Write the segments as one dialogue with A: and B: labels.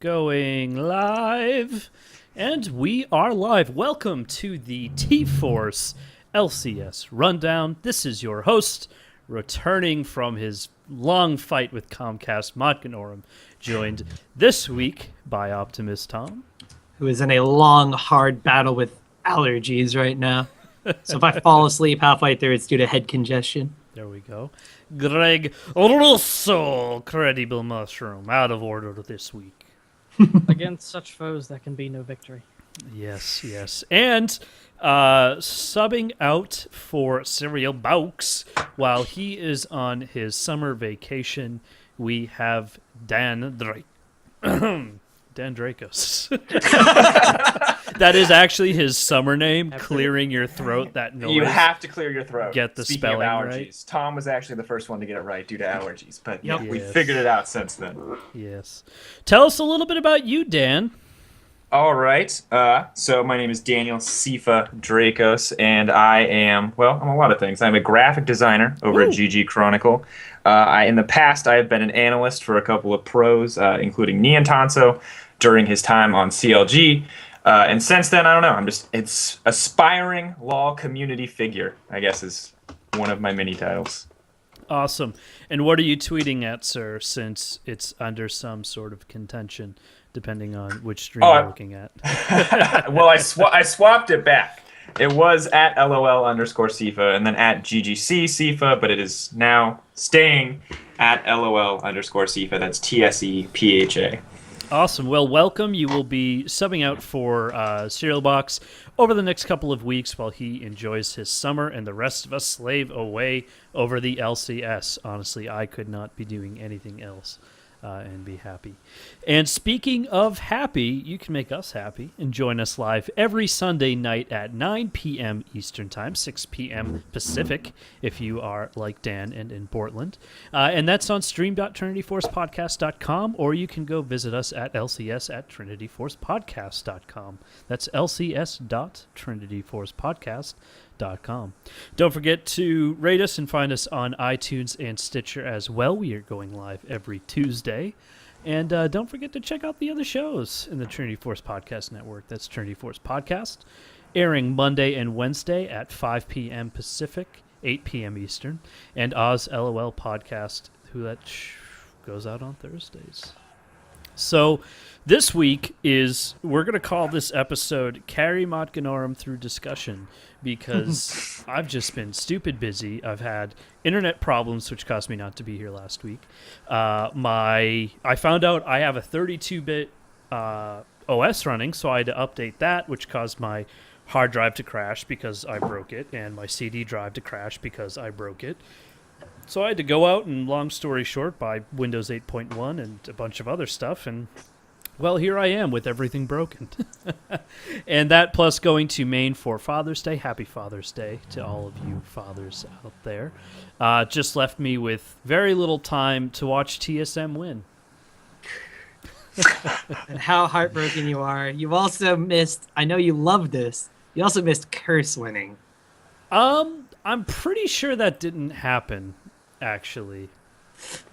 A: Going live, and we are live. Welcome to the T-Force LCS Rundown. This is your host, returning from his long fight with Comcast, Motganorum, joined this week by Optimus Tom.
B: Who is in a long, hard battle with allergies right now. So if I fall asleep halfway through, it's due to head congestion.
A: There we go. Greg Russo, Credible Mushroom, out of order this week.
C: Against such foes, there can be no victory.
A: Yes. And subbing out for Serial Baux while he is on his summer vacation, we have Dan Dracos. That is actually his summer name, clearing your throat, that noise.
D: You have to clear your throat.
A: Get the
D: Speaking
A: spelling
D: of allergies,
A: right.
D: Tom was actually the first one to get it right due to allergies, but
B: Yep.
D: we
A: Yes.
D: figured it out since then.
A: Yes. Tell us a little bit about you, Dan.
D: All right. So my name is Daniel Sifa Dracos, and I'm a lot of things. I'm a graphic designer over at GG Chronicle. In the past, I have been an analyst for a couple of pros, including Nian Tanso, during his time on CLG. And since then, I don't know. It's aspiring law community figure, I guess, is one of my mini titles.
A: Awesome. And what are you tweeting at, sir, since it's under some sort of contention, depending on which stream you're looking at?
D: Well, I swapped it back. It was at LOL_CIFA and then at GGC CIFA, but it is now staying at LOL_CIFA. That's TSEPHA.
A: Awesome. Well, welcome. You will be subbing out for Serial Box over the next couple of weeks while he enjoys his summer and the rest of us slave away over the LCS. Honestly, I could not be doing anything else and be happy. And speaking of happy, you can make us happy and join us live every Sunday night at 9 p.m. Eastern Time, 6 p.m. Pacific, if you are like Dan and in Portland. And that's on stream.trinityforcepodcast.com, or you can go visit us at LCS at trinityforcepodcast.com. That's lcs.trinityforcepodcast.com. Don't forget to rate us and find us on iTunes and Stitcher as well. We are going live every Tuesday. And don't forget to check out the other shows in the Trinity Force Podcast Network. That's Trinity Force Podcast, airing Monday and Wednesday at 5 p.m. Pacific, 8 p.m. Eastern, and Oz LOL Podcast, that goes out on Thursdays. So this week we're going to call this episode Carry Motganorum Through Discussion, because I've just been stupid busy. I've had internet problems, which caused me not to be here last week. I found out I have a 32-bit OS running, so I had to update that, which caused my hard drive to crash because I broke it, and my CD drive to crash because I broke it. So I had to go out and, long story short, buy Windows 8.1 and a bunch of other stuff, and, well, here I am with everything broken. And that plus going to Maine for Father's Day. Happy Father's Day to all of you fathers out there. Just left me with very little time to watch TSM win.
B: And how heartbroken you are. You've also missed, I know you love this, you also missed Curse winning.
A: I'm pretty sure that didn't happen, actually.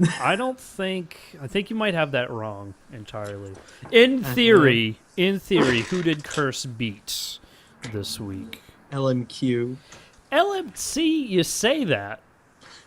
A: I think you might have that wrong entirely. In theory, who did Curse beat this week?
B: LMQ.
A: LMC, you say that.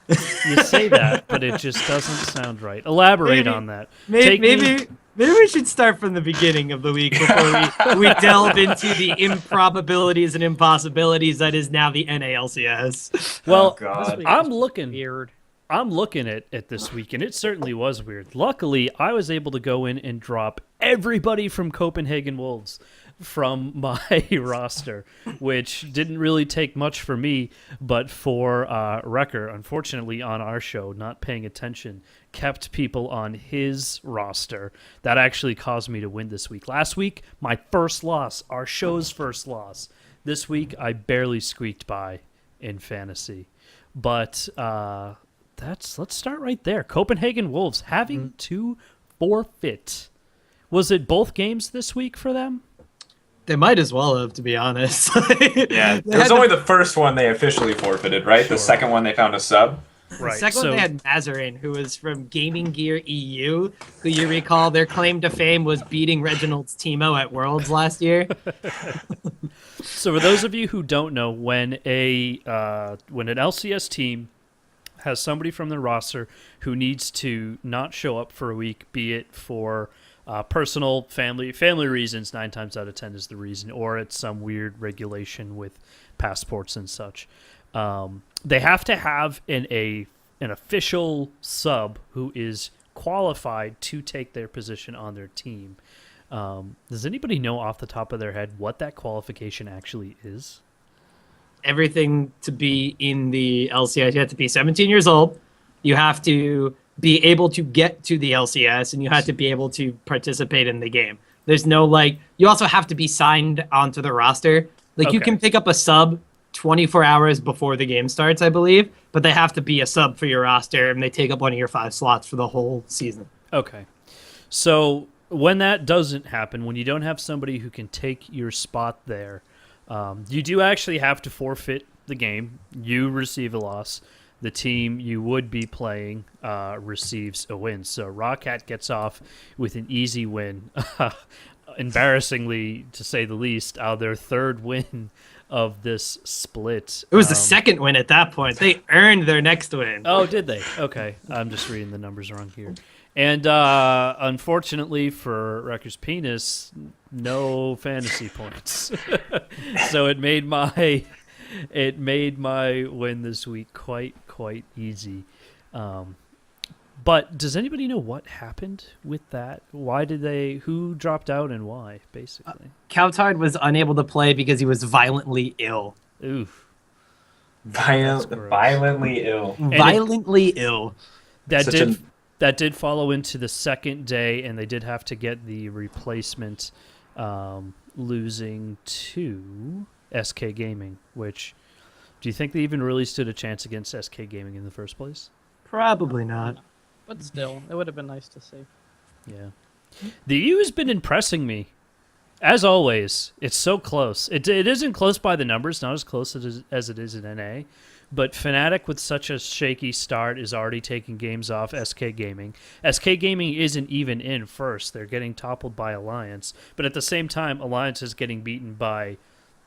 A: But it just doesn't sound right. Elaborate on that.
B: Maybe we should start from the beginning of the week before we delve into the improbabilities and impossibilities that is now the NALCS.
A: Well,
D: God.
A: I'm looking
C: Weird.
A: at this week, and it certainly was weird. Luckily, I was able to go in and drop everybody from Copenhagen Wolves from my roster, which didn't really take much for me, but for Wrecker, unfortunately, on our show, not paying attention, kept people on his roster. That actually caused me to win this week. Last week, my first loss, our show's first loss. This week, I barely squeaked by in fantasy. But let's start right there. Copenhagen Wolves having to forfeit. Was it both games this week for them?
B: They might as well have, to be honest.
D: Yeah, it was only the first one they officially forfeited, right?
A: Sure.
D: The second one they found a sub.
B: The
A: Right.
B: second
A: So
B: one, they had Mazarin, who was from Gaming Gear EU, who you recall their claim to fame was beating Reginald's Timo at Worlds last year.
A: So for those of you who don't know, when an LCS team has somebody from the roster who needs to not show up for a week, be it for personal family reasons, 9 times out of 10 is the reason, or it's some weird regulation with passports and such, they have to have an official sub who is qualified to take their position on their team. Does anybody know off the top of their head what that qualification actually is?
B: Everything to be in the LCS, you have to be 17 years old. You have to be able to get to the LCS, and you have to be able to participate in the game. There's no you also have to be signed onto the roster. You can pick up a sub 24 hours before the game starts, I believe, but they have to be a sub for your roster, and they take up one of your 5 slots for the whole season.
A: Okay. So when that doesn't happen, when you don't have somebody who can take your spot there, you do actually have to forfeit the game. You receive a loss. The team you would be playing receives a win. So Rockhat gets off with an easy win. Embarrassingly, to say the least, their third win of this split.
B: It was the second win at that point. They earned their next win.
A: Oh, did they? Okay. I'm just reading the numbers wrong here. And unfortunately for Wrecker's Penis, no fantasy points. So it made my win this week quite easy. But does anybody know what happened with that? Who dropped out and why, basically?
B: Cowtard was unable to play because he was violently ill.
A: Oof.
D: Violently ill.
B: Violently ill.
A: That did follow into the second day, and they did have to get the replacement, losing to SK Gaming, which, do you think they even really stood a chance against SK Gaming in the first place?
B: Probably not.
C: But still, it would have been nice to see.
A: Yeah. The EU has been impressing me. As always, it's so close. It isn't close by the numbers, not as close as it is in NA, but Fnatic with such a shaky start is already taking games off SK Gaming. SK Gaming isn't even in first. They're getting toppled by Alliance, but at the same time, Alliance is getting beaten by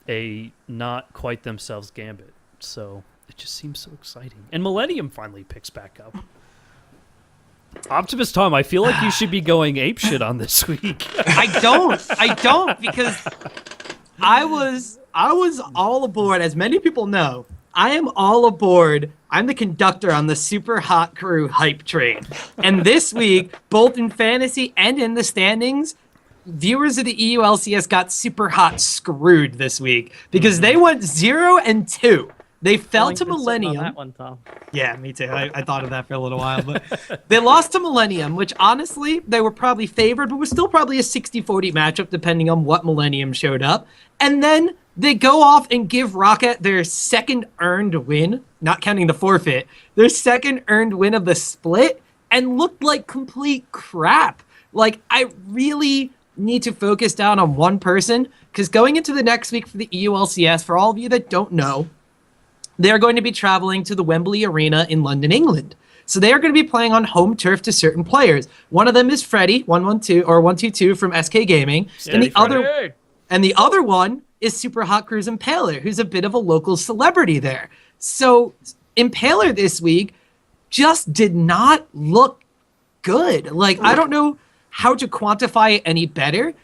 A: a not quite themselves Gambit. So it just seems so exciting. And Millennium finally picks back up. Optimus Tom, I feel like you should be going apeshit on this week.
B: I don't because I was all aboard. As many people know, I am all aboard. I'm the conductor on the Super Hot Crew hype train. And this week, both in fantasy and in the standings, viewers of the EU LCS got super hot screwed this week because they went 0-2. They fell to Millennium.
C: On that one, Tom.
B: Yeah, me too. I thought of that for a little while, but they lost to Millennium, which honestly, they were probably favored, but was still probably a 60-40 matchup depending on what Millennium showed up. And then they go off and give Rocket their second earned win, not counting the forfeit, their second earned win of the split, and looked like complete crap. I really need to focus down on one person, because going into the next week for the EU LCS, for all of you that don't know, they're going to be traveling to the Wembley Arena in London, England. So they are going to be playing on home turf to certain players. One of them is Freddy, 122 from SK Gaming, and the other one is Super Hot Crew's Impaler, who's a bit of a local celebrity there. So Impaler this week just did not look good. I don't know how to quantify it any better.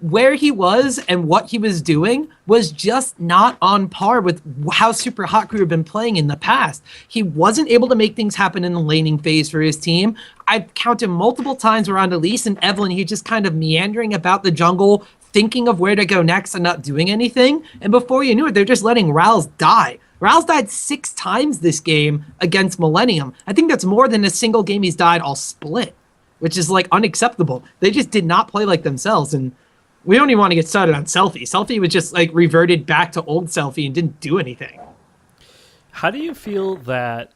B: Where he was and what he was doing was just not on par with how Super Hot Crew have been playing in the past. He wasn't able to make things happen in the laning phase for his team. I've counted multiple times around Elise and Evelyn, he's just kind of meandering about the jungle, thinking of where to go next and not doing anything. And before you knew it, they're just letting Rals die. Rals died 6 times this game against Millennium. I think that's more than a single game he's died all split, which is unacceptable. They just did not play like themselves, and we don't even want to get started on Selfie. Selfie was just reverted back to old Selfie and didn't do anything.
A: How do you feel that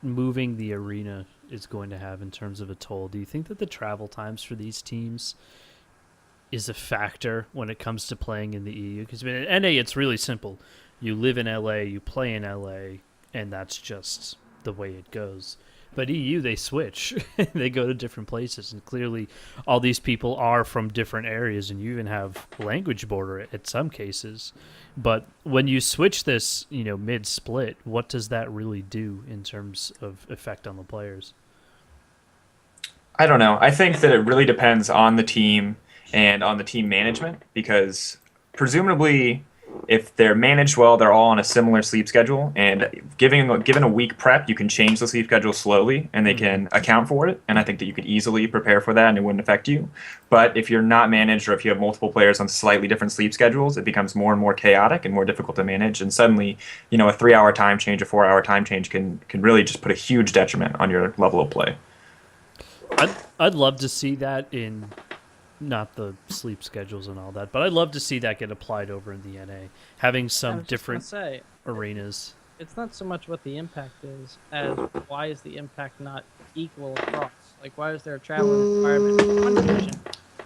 A: moving the arena is going to have in terms of a toll? Do you think that the travel times for these teams is a factor when it comes to playing in the EU? Because in NA, it's really simple. You live in LA, you play in LA, and that's just the way it goes. But EU, they switch. They go to different places, and clearly all these people are from different areas, and you even have language border at some cases. But when you switch this, mid-split, what does that really do in terms of effect on the players?
D: I don't know. I think that it really depends on the team and on the team management, because presumably if they're managed well, they're all on a similar sleep schedule, and given a week prep, you can change the sleep schedule slowly, and they can account for it. And I think that you could easily prepare for that, and it wouldn't affect you. But if you're not managed, or if you have multiple players on slightly different sleep schedules, it becomes more and more chaotic and more difficult to manage. And suddenly, a 3-hour time change, a 4-hour time change can really just put a huge detriment on your level of play.
A: I'd love to see that in, not the sleep schedules and all that, but I'd love to see that get applied over in the NA, having some different arenas.
C: It's not so much what the impact is as why is the impact not equal across? Like, why is there a traveling environment in one division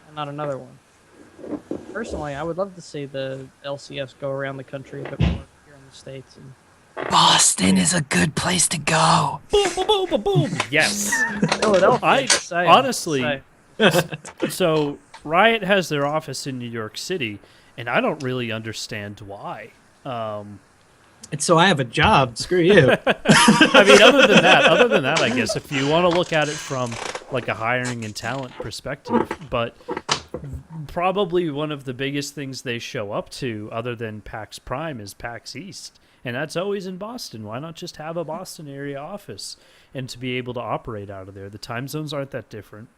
C: and not another one? Personally, I would love to see the LCS go around the country a bit more here in the States. And
B: Boston is a good place to go.
A: Boom, boom, boom, boom, boom. Yes.
C: Philadelphia.
A: Honestly, so Riot has their office in New York City, and I don't really understand why.
B: And so I have a job. Screw you.
A: I mean, other than that, I guess if you want to look at it from like a hiring and talent perspective, but probably one of the biggest things they show up to, other than PAX Prime, is PAX East, and that's always in Boston. Why not just have a Boston area office and to be able to operate out of there? The time zones aren't that different.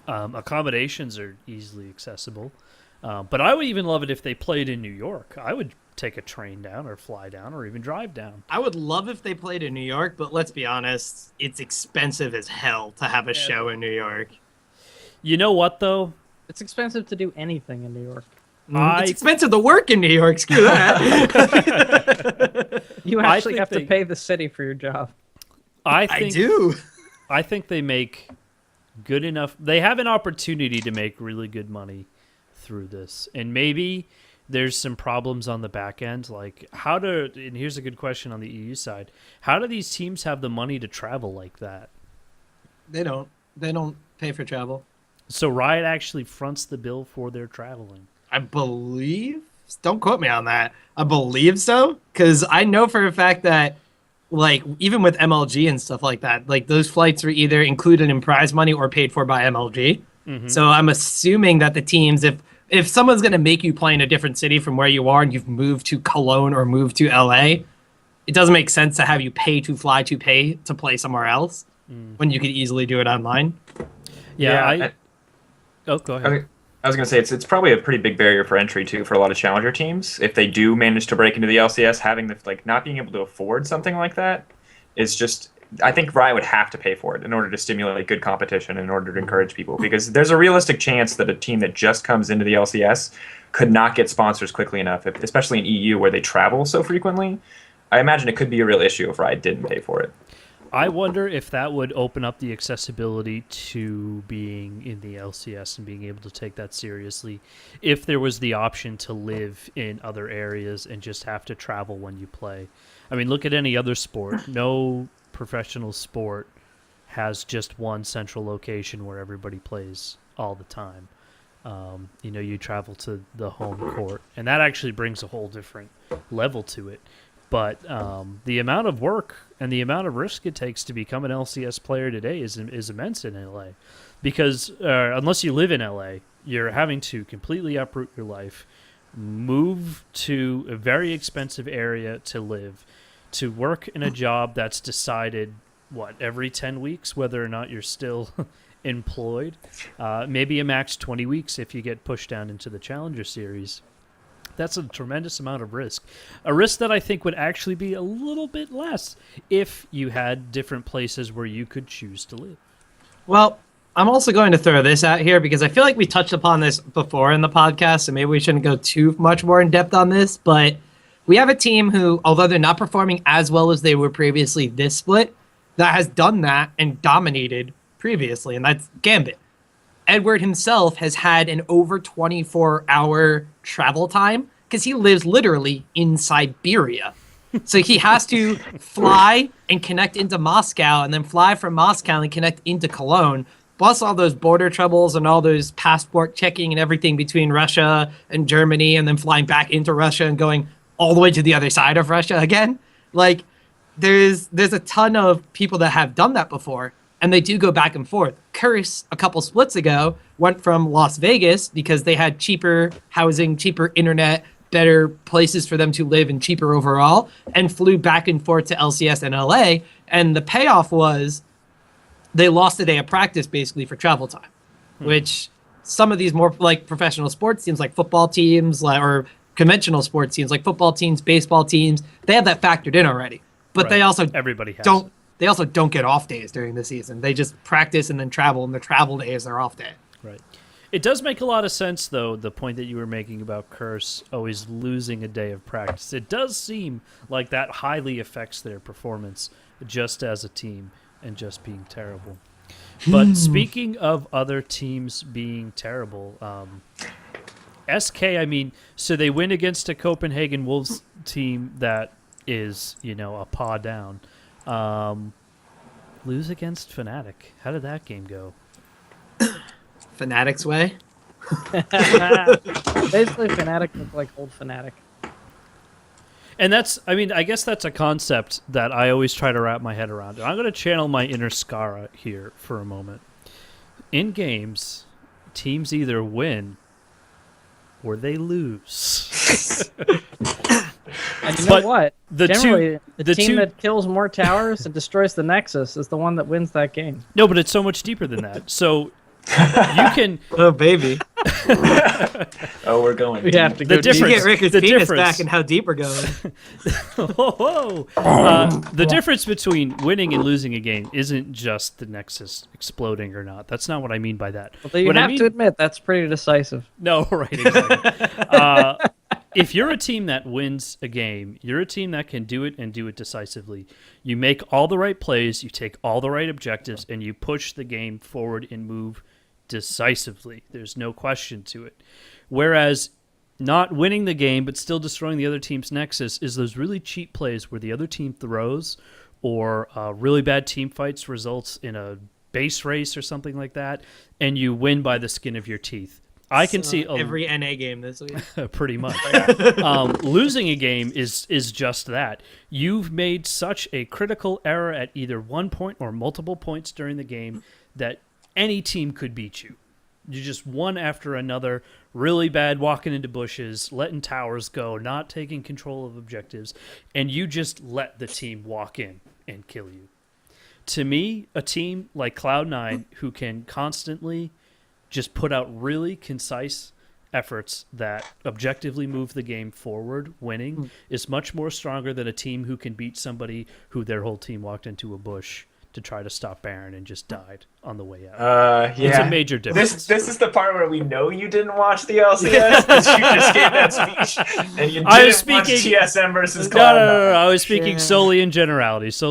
A: Accommodations are easily accessible. But I would even love it if they played in New York. I would take a train down or fly down or even drive down.
B: I would love if they played in New York, but let's be honest, it's expensive as hell to have a show in New York.
A: You know what, though?
C: It's expensive to do anything in New York.
B: It's expensive to work in New York. Screw that.
C: You actually have to pay the city for your job.
B: I do.
A: I think they make good enough. They have an opportunity to make really good money through this, and maybe there's some problems on the back end, like and here's a good question on the EU side, how do these teams have the money to travel like that? They don't
B: pay for travel,
A: so Riot actually fronts the bill for their traveling,
B: I believe. Don't quote me on that. I believe so, because I know for a fact that, like, even with MLG and stuff like that, like, those flights were either included in prize money or paid for by MLG. So I'm assuming that the teams, if someone's going to make you play in a different city from where you are and you've moved to Cologne or moved to LA, it doesn't make sense to have you pay to play somewhere else when you could easily do it online.
A: Oh, go ahead.
D: I was going to say, it's probably a pretty big barrier for entry, too, for a lot of challenger teams. If they do manage to break into the LCS, having not being able to afford something like that is just, I think Riot would have to pay for it in order to stimulate good competition, in order to encourage people. Because there's a realistic chance that a team that just comes into the LCS could not get sponsors quickly enough, especially in EU where they travel so frequently. I imagine it could be a real issue if Riot didn't pay for it.
A: I wonder if that would open up the accessibility to being in the LCS and being able to take that seriously, if there was the option to live in other areas and just have to travel when you play. I mean, look at any other sport. No professional sport has just one central location where everybody plays all the time. You travel to the home court, and that actually brings a whole different level to it. But the amount of work and the amount of risk it takes to become an LCS player today is immense in LA. Because unless you live in LA, you're having to completely uproot your life, move to a very expensive area to live, to work in a job that's decided, every 10 weeks, whether or not you're still employed. Maybe a max 20 weeks if you get pushed down into the Challenger Series. That's a tremendous amount of risk. A risk that I think would actually be a little bit less if you had different places where you could choose to live.
B: Well, I'm also going to throw this out here because I feel like we touched upon this before in the podcast, so maybe we shouldn't go too much more in depth on this, but we have a team who, although they're not performing as well as they were previously this split, that has done that and dominated previously, and that's Gambit. Edward himself has had an over 24-hour travel time because he lives literally in Siberia. So he has to fly and connect into Moscow, and then fly from Moscow and connect into Cologne. Plus all those border troubles and all those passport checking and everything between Russia and Germany, and then flying back into Russia and going all the way to the other side of Russia again. Like, there's a ton of people that have done that before, and they do go back and forth. Curse, a couple splits ago, went from Las Vegas because they had cheaper housing, cheaper internet, better places for them to live, and cheaper overall, and flew back and forth to LCS and LA. And the payoff was they lost a day of practice basically for travel time, which some of these more like professional sports teams, like football teams, or conventional sports teams, like football teams, baseball teams, they have that factored in already. But they also
A: everybody has
B: don't. They also don't get off days during the season. They just practice and then travel, and the travel day is their off day.
A: Right. It does make a lot of sense, though, the point that you were making about Curse always losing a day of practice. It does seem like that highly affects their performance just as a team and just being terrible. But speaking of other teams being terrible, SK, I mean, so they win against a Copenhagen Wolves team that is, a paw down. Lose against Fnatic. How did that game go?
B: Fnatic's way.
C: Basically, Fnatic look like old Fnatic.
A: And I guess that's a concept that I always try to wrap my head around. And I'm going to channel my inner Skara here for a moment. In games, teams either win or they lose.
C: And you know what?
A: The
C: Generally, the team
A: two
C: that kills more towers and destroys the Nexus is the one that wins that game.
A: No, but it's so much deeper than that. So you can.
B: Oh, baby.
D: Oh, we're going.
C: We have to
A: The
C: go
A: difference-
B: You
C: deep.
B: get Ricker's
A: the
B: penis
A: difference-
B: back and how deep we're going.
A: Whoa. The difference between winning and losing a game isn't just the Nexus exploding or not. That's not what I mean by that.
C: Although you
A: What I
C: have
A: mean-
C: to admit, that's pretty decisive.
A: No, right, exactly. If you're a team that wins a game, you're a team that can do it and do it decisively. You make all the right plays, you take all the right objectives, and you push the game forward and move decisively. There's no question to it. Whereas not winning the game but still destroying the other team's nexus is those really cheap plays where the other team throws, or really bad team fights results in a base race or something like that, and you win by the skin of your teeth. I can see
B: every NA game this week.
A: pretty much. Losing a game is just that. You've made such a critical error at either one point or multiple points during the game that any team could beat you. You just one after another, really bad walking into bushes, letting towers go, not taking control of objectives, and you just let the team walk in and kill you. To me, a team like Cloud9 who can constantly just put out really concise efforts that objectively move the game forward, winning, is much more stronger than a team who can beat somebody who their whole team walked into a bush to try to stop Baron and just died on the way out.
D: Yeah.
A: It's a major difference.
D: This is the part where we know you didn't watch the LCS because you just gave that speech and you
A: I was
D: didn't watch
A: speaking-
D: TSM versus
A: No,
D: Cloud9.
A: I was speaking solely in generalities.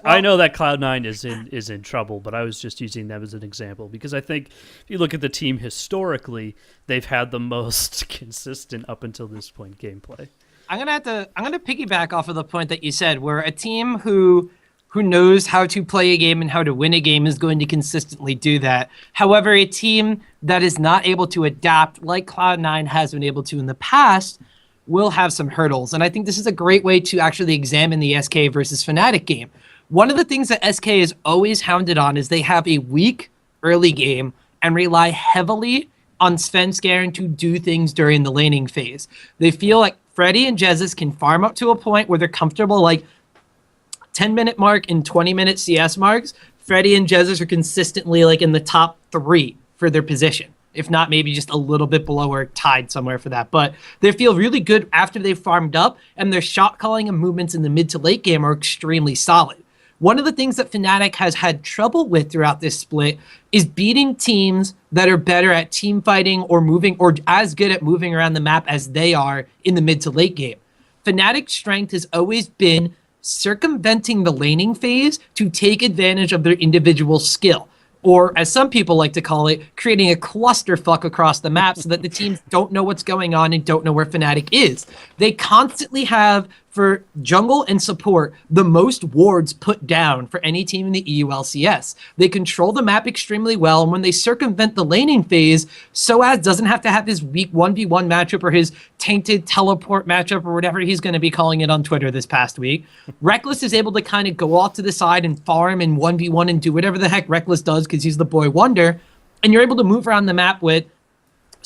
A: I know that Cloud9 is in trouble, but I was just using them as an example because I think if you look at the team historically, they've had the most consistent up until this point gameplay.
B: I'm gonna piggyback off of the point that you said, where a team who knows how to play a game and how to win a game is going to consistently do that. However, a team that is not able to adapt, like Cloud9 has been able to in the past, will have some hurdles. And I think this is a great way to actually examine the SK versus Fnatic game. One of the things that SK is always hounded on is they have a weak early game and rely heavily on Svenskeren to do things during the laning phase. They feel like Freddy and Jesus can farm up to a point where they're comfortable, like 10-minute mark and 20-minute CS marks. Freddy and Jesus are consistently like in the top 3 for their position, if not maybe just a little bit below or tied somewhere for that. But they feel really good after they've farmed up, and their shot calling and movements in the mid to late game are extremely solid. One of the things that Fnatic has had trouble with throughout this split is beating teams that are better at team fighting or moving, or as good at moving around the map as they are in the mid to late game. Fnatic's strength has always been circumventing the laning phase to take advantage of their individual skill. Or, as some people like to call it, creating a clusterfuck across the map so that the teams don't know what's going on and don't know where Fnatic is. They constantly have for jungle and support the most wards put down for any team in the EU LCS. They control the map extremely well, and when they circumvent the laning phase, Soaz doesn't have to have his weak 1v1 matchup or his tainted teleport matchup or whatever he's going to be calling it on Twitter this past week. Reckless is able to kind of go off to the side and farm and 1v1 and do whatever the heck Reckless does because he's the boy wonder, and you're able to move around the map with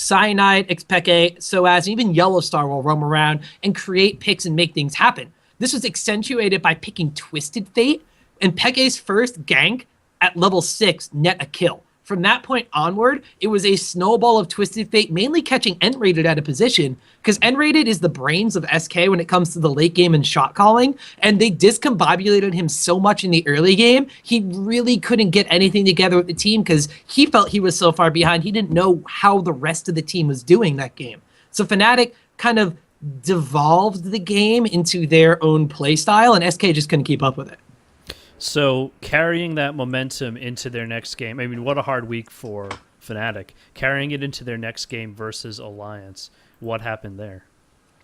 B: Cyanide, Xpeke, Soaz, even Yellowstar will roam around and create picks and make things happen. This was accentuated by picking Twisted Fate, and Peke's first gank at level 6 net a kill. From that point onward, it was a snowball of Twisted Fate, mainly catching N-Rated out of position, because N-Rated is the brains of SK when it comes to the late game and shot calling, and they discombobulated him so much in the early game, he really couldn't get anything together with the team because he felt he was so far behind, he didn't know how the rest of the team was doing that game. So Fnatic kind of devolved the game into their own playstyle, and SK just couldn't keep up with it.
A: So carrying that momentum into their next game, I mean, what a hard week for Fnatic. Carrying it into their next game versus Alliance, what happened there?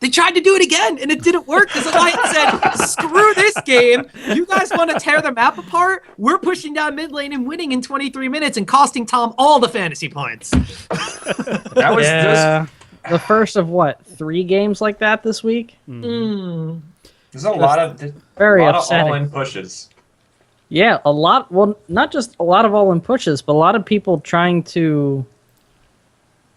B: They tried to do it again, and it didn't work because Alliance said, screw this game. You guys want to tear the map apart? We're pushing down mid lane and winning in 23 minutes and costing Tom all the fantasy points.
D: That was
C: the first of, 3 games like that this week?
B: Mm.
D: There's a lot of all-in pushes.
C: Yeah, a lot. Well, not just a lot of all-in pushes, but a lot of people trying to,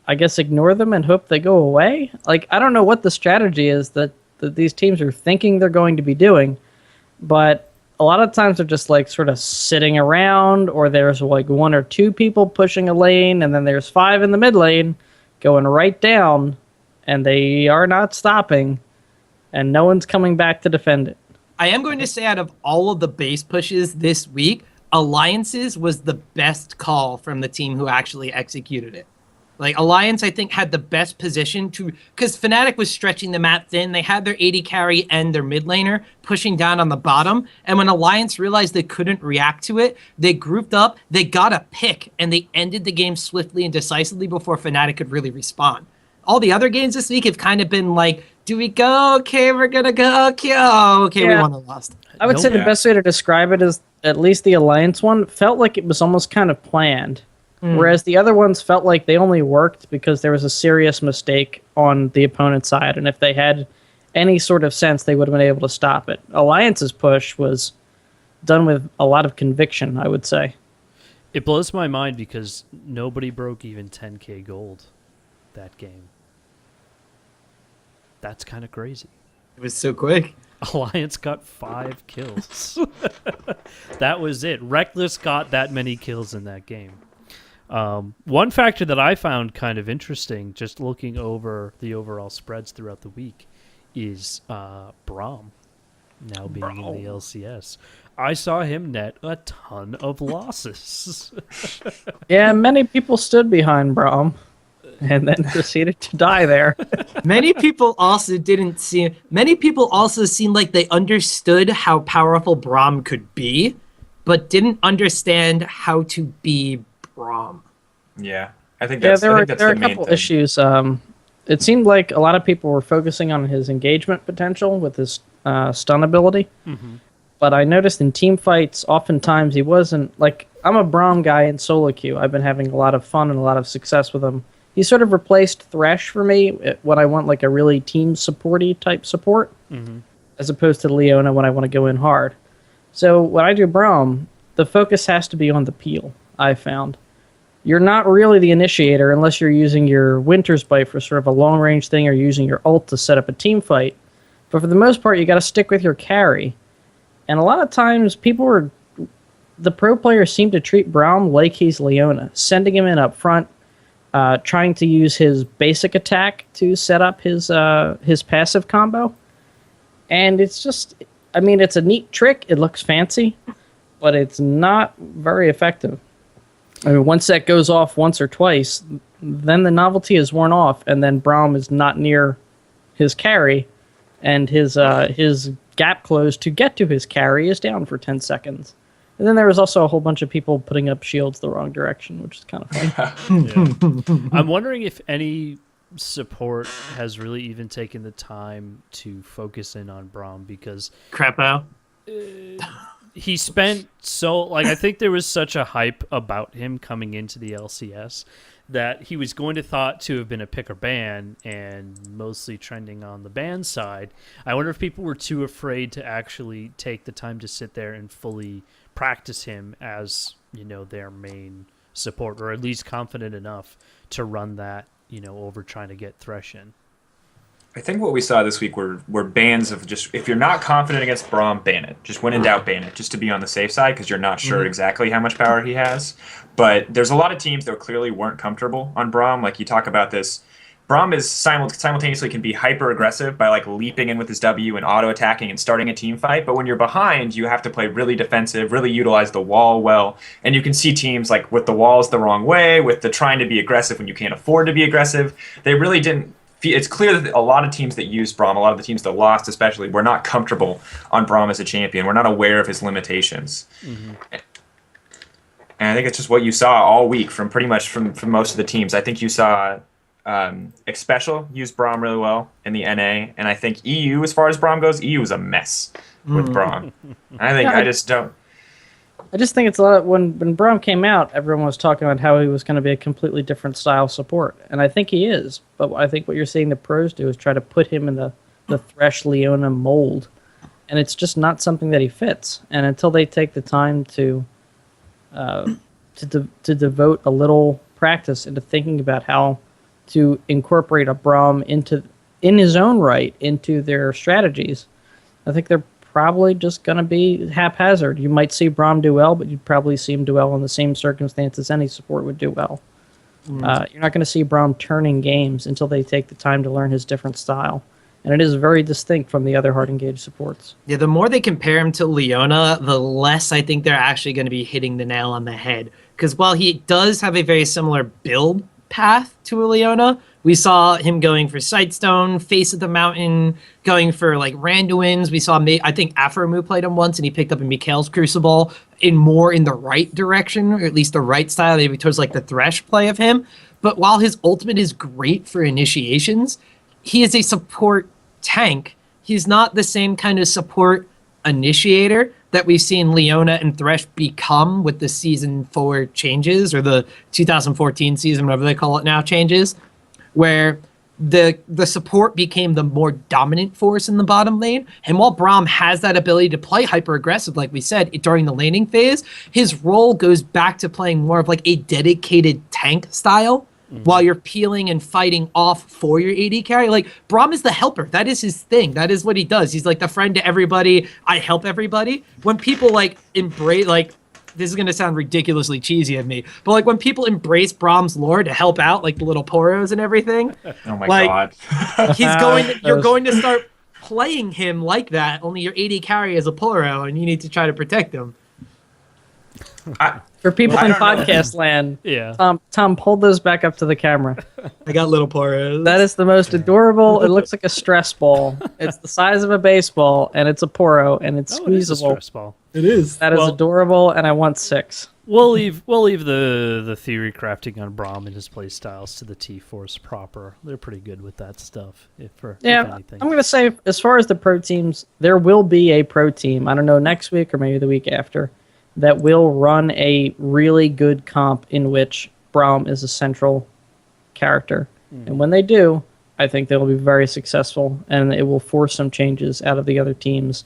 C: I guess, ignore them and hope they go away. Like, I don't know what the strategy is that these teams are thinking they're going to be doing, but a lot of times they're just like sort of sitting around, or there's like 1 or 2 people pushing a lane, and then there's 5 in the mid lane going right down, and they are not stopping, and no one's coming back to defend it.
B: I am going to say out of all of the base pushes this week, Alliances was the best call from the team who actually executed it. Like, Alliance, I think, had the best position to... Because Fnatic was stretching the map thin. They had their AD carry and their mid laner pushing down on the bottom. And when Alliance realized they couldn't react to it, they grouped up, they got a pick, and they ended the game swiftly and decisively before Fnatic could really respond. All the other games this week have kind of been like, do we go? Okay, we're going to go. Okay, we won or lost.
C: I would say the best way to describe it is, at least the Alliance one, felt like it was almost kind of planned. Whereas the other ones felt like they only worked because there was a serious mistake on the opponent's side. And if they had any sort of sense, they would have been able to stop it. Alliance's push was done with a lot of conviction, I would say.
A: It blows my mind because nobody broke even 10k gold that game. That's kind of crazy.
B: It was so quick.
A: Alliance got 5 kills. That was it. Reckless got that many kills in that game. One factor that I found kind of interesting, just looking over the overall spreads throughout the week, is Braum now being in the LCS. I saw him net a ton of losses.
C: Yeah, many people stood behind Braum and then proceeded to die there.
B: Many people also seemed like they understood how powerful Braum could be, but didn't understand how to be Braum.
D: Yeah, I think that's,
C: there
D: I
C: were
D: think that's
C: a
D: the main
C: couple
D: thing.
C: issues. It seemed like a lot of people were focusing on his engagement potential with his stun ability. Mm-hmm. But I noticed in team fights, oftentimes he wasn't, like, I'm a Braum guy in solo queue. I've been having a lot of fun and a lot of success with him. He sort of replaced Thresh for me when I want like a really team supporty type support, as opposed to Leona when I want to go in hard. So when I do Braum, the focus has to be on the peel, I found. You're not really the initiator unless you're using your Winter's Bite for sort of a long-range thing or using your ult to set up a team fight. But for the most part, you got to stick with your carry. And a lot of times, the pro players seem to treat Braum like he's Leona, sending him in up front, trying to use his basic attack to set up his passive combo. And it's just, I mean, it's a neat trick. It looks fancy, but it's not very effective. I mean, once that goes off once or twice, then the novelty is worn off, and then Braum is not near his carry, and his gap close to get to his carry is down for 10 seconds. And then there was also a whole bunch of people putting up shields the wrong direction, which is kind of funny.
A: I'm wondering if any support has really even taken the time to focus in on Braum, because
B: Crepo.
A: he spent I think there was such a hype about him coming into the LCS that he was going to thought to have been a pick or ban and mostly trending on the ban side. I wonder if people were too afraid to actually take the time to sit there and fully practice him as, their main support, or at least confident enough to run that, over trying to get Thresh in.
D: I think what we saw this week were bans of just, if you're not confident against Braum, ban it. Just when in doubt, ban it, just to be on the safe side, because you're not sure exactly how much power he has. But there's a lot of teams that clearly weren't comfortable on Braum. Like, you talk about this, Braum is simultaneously can be hyper aggressive by like leaping in with his W and auto attacking and starting a team fight. But when you're behind, you have to play really defensive, really utilize the wall well. And you can see teams like with the walls the wrong way, with the trying to be aggressive when you can't afford to be aggressive. They really didn't. It's clear that a lot of teams that used Braum, a lot of the teams that lost especially, were not comfortable on Braum as a champion. We're not aware of his limitations. Mm-hmm. And I think it's just what you saw all week from pretty much from most of the teams. I think you saw Xpecial use Braum really well in the NA, and I think EU, as far as Braum goes, EU is a mess with Braum. I just think
C: it's a lot. When Braum came out, everyone was talking about how he was going to be a completely different style support, and I think he is. But I think what you're seeing the pros do is try to put him in the Thresh Leona mold, and it's just not something that he fits. And until they take the time to devote a little practice into thinking about how to incorporate a Braum in his own right into their strategies, I think they're probably just going to be haphazard. You might see Braum do well, but you'd probably see him do well in the same circumstances any support would do well. You're not going to see Braum turning games until they take the time to learn his different style. And it is very distinct from the other hard engaged supports. Yeah,
B: the more they compare him to Leona, the less I think they're actually going to be hitting the nail on the head. Because while he does have a very similar build path to a Leona, we saw him going for Sightstone, Face of the Mountain, going for like Randuin's. We saw, I think Aphromu played him once, and he picked up a Mikhail's Crucible in the right direction, or at least the right style, maybe towards like the Thresh play of him. But while his ultimate is great for initiations, he is a support tank. He's not the same kind of support initiator that we've seen Leona and Thresh become with the Season 4 changes, or the 2014 season, whatever they call it now, changes, where the support became the more dominant force in the bottom lane. And while Braum has that ability to play hyper-aggressive, like we said, during the laning phase, his role goes back to playing more of like a dedicated tank style, while you're peeling and fighting off for your AD carry. Like, Braum is the helper. That is his thing. That is what he does. He's like the friend to everybody. I help everybody. When people like embrace, like, this is going to sound ridiculously cheesy of me, but like when people embrace Braum's lore to help out, like the little poros and everything.
D: Oh my God.
B: You're going to start playing him like that, only your AD carry is a poro and you need to try to protect him.
C: For people in podcast land, Tom, hold those back up to the camera.
B: I got little poros.
C: That is the most adorable. It looks like a stress ball. It's the size of a baseball, and it's a poro, and it's squeezable.
A: It is a stress ball.
B: It is.
C: That is adorable, and I want 6.
A: We'll leave the theory crafting on Braum and his play styles to the T-Force proper. They're pretty good with that stuff. If anything.
C: I'm going to say, as far as the pro teams, there will be a pro team. I don't know, next week or maybe the week after, that will run a really good comp in which Braum is a central character. And when they do, I think they'll be very successful, and it will force some changes out of the other teams,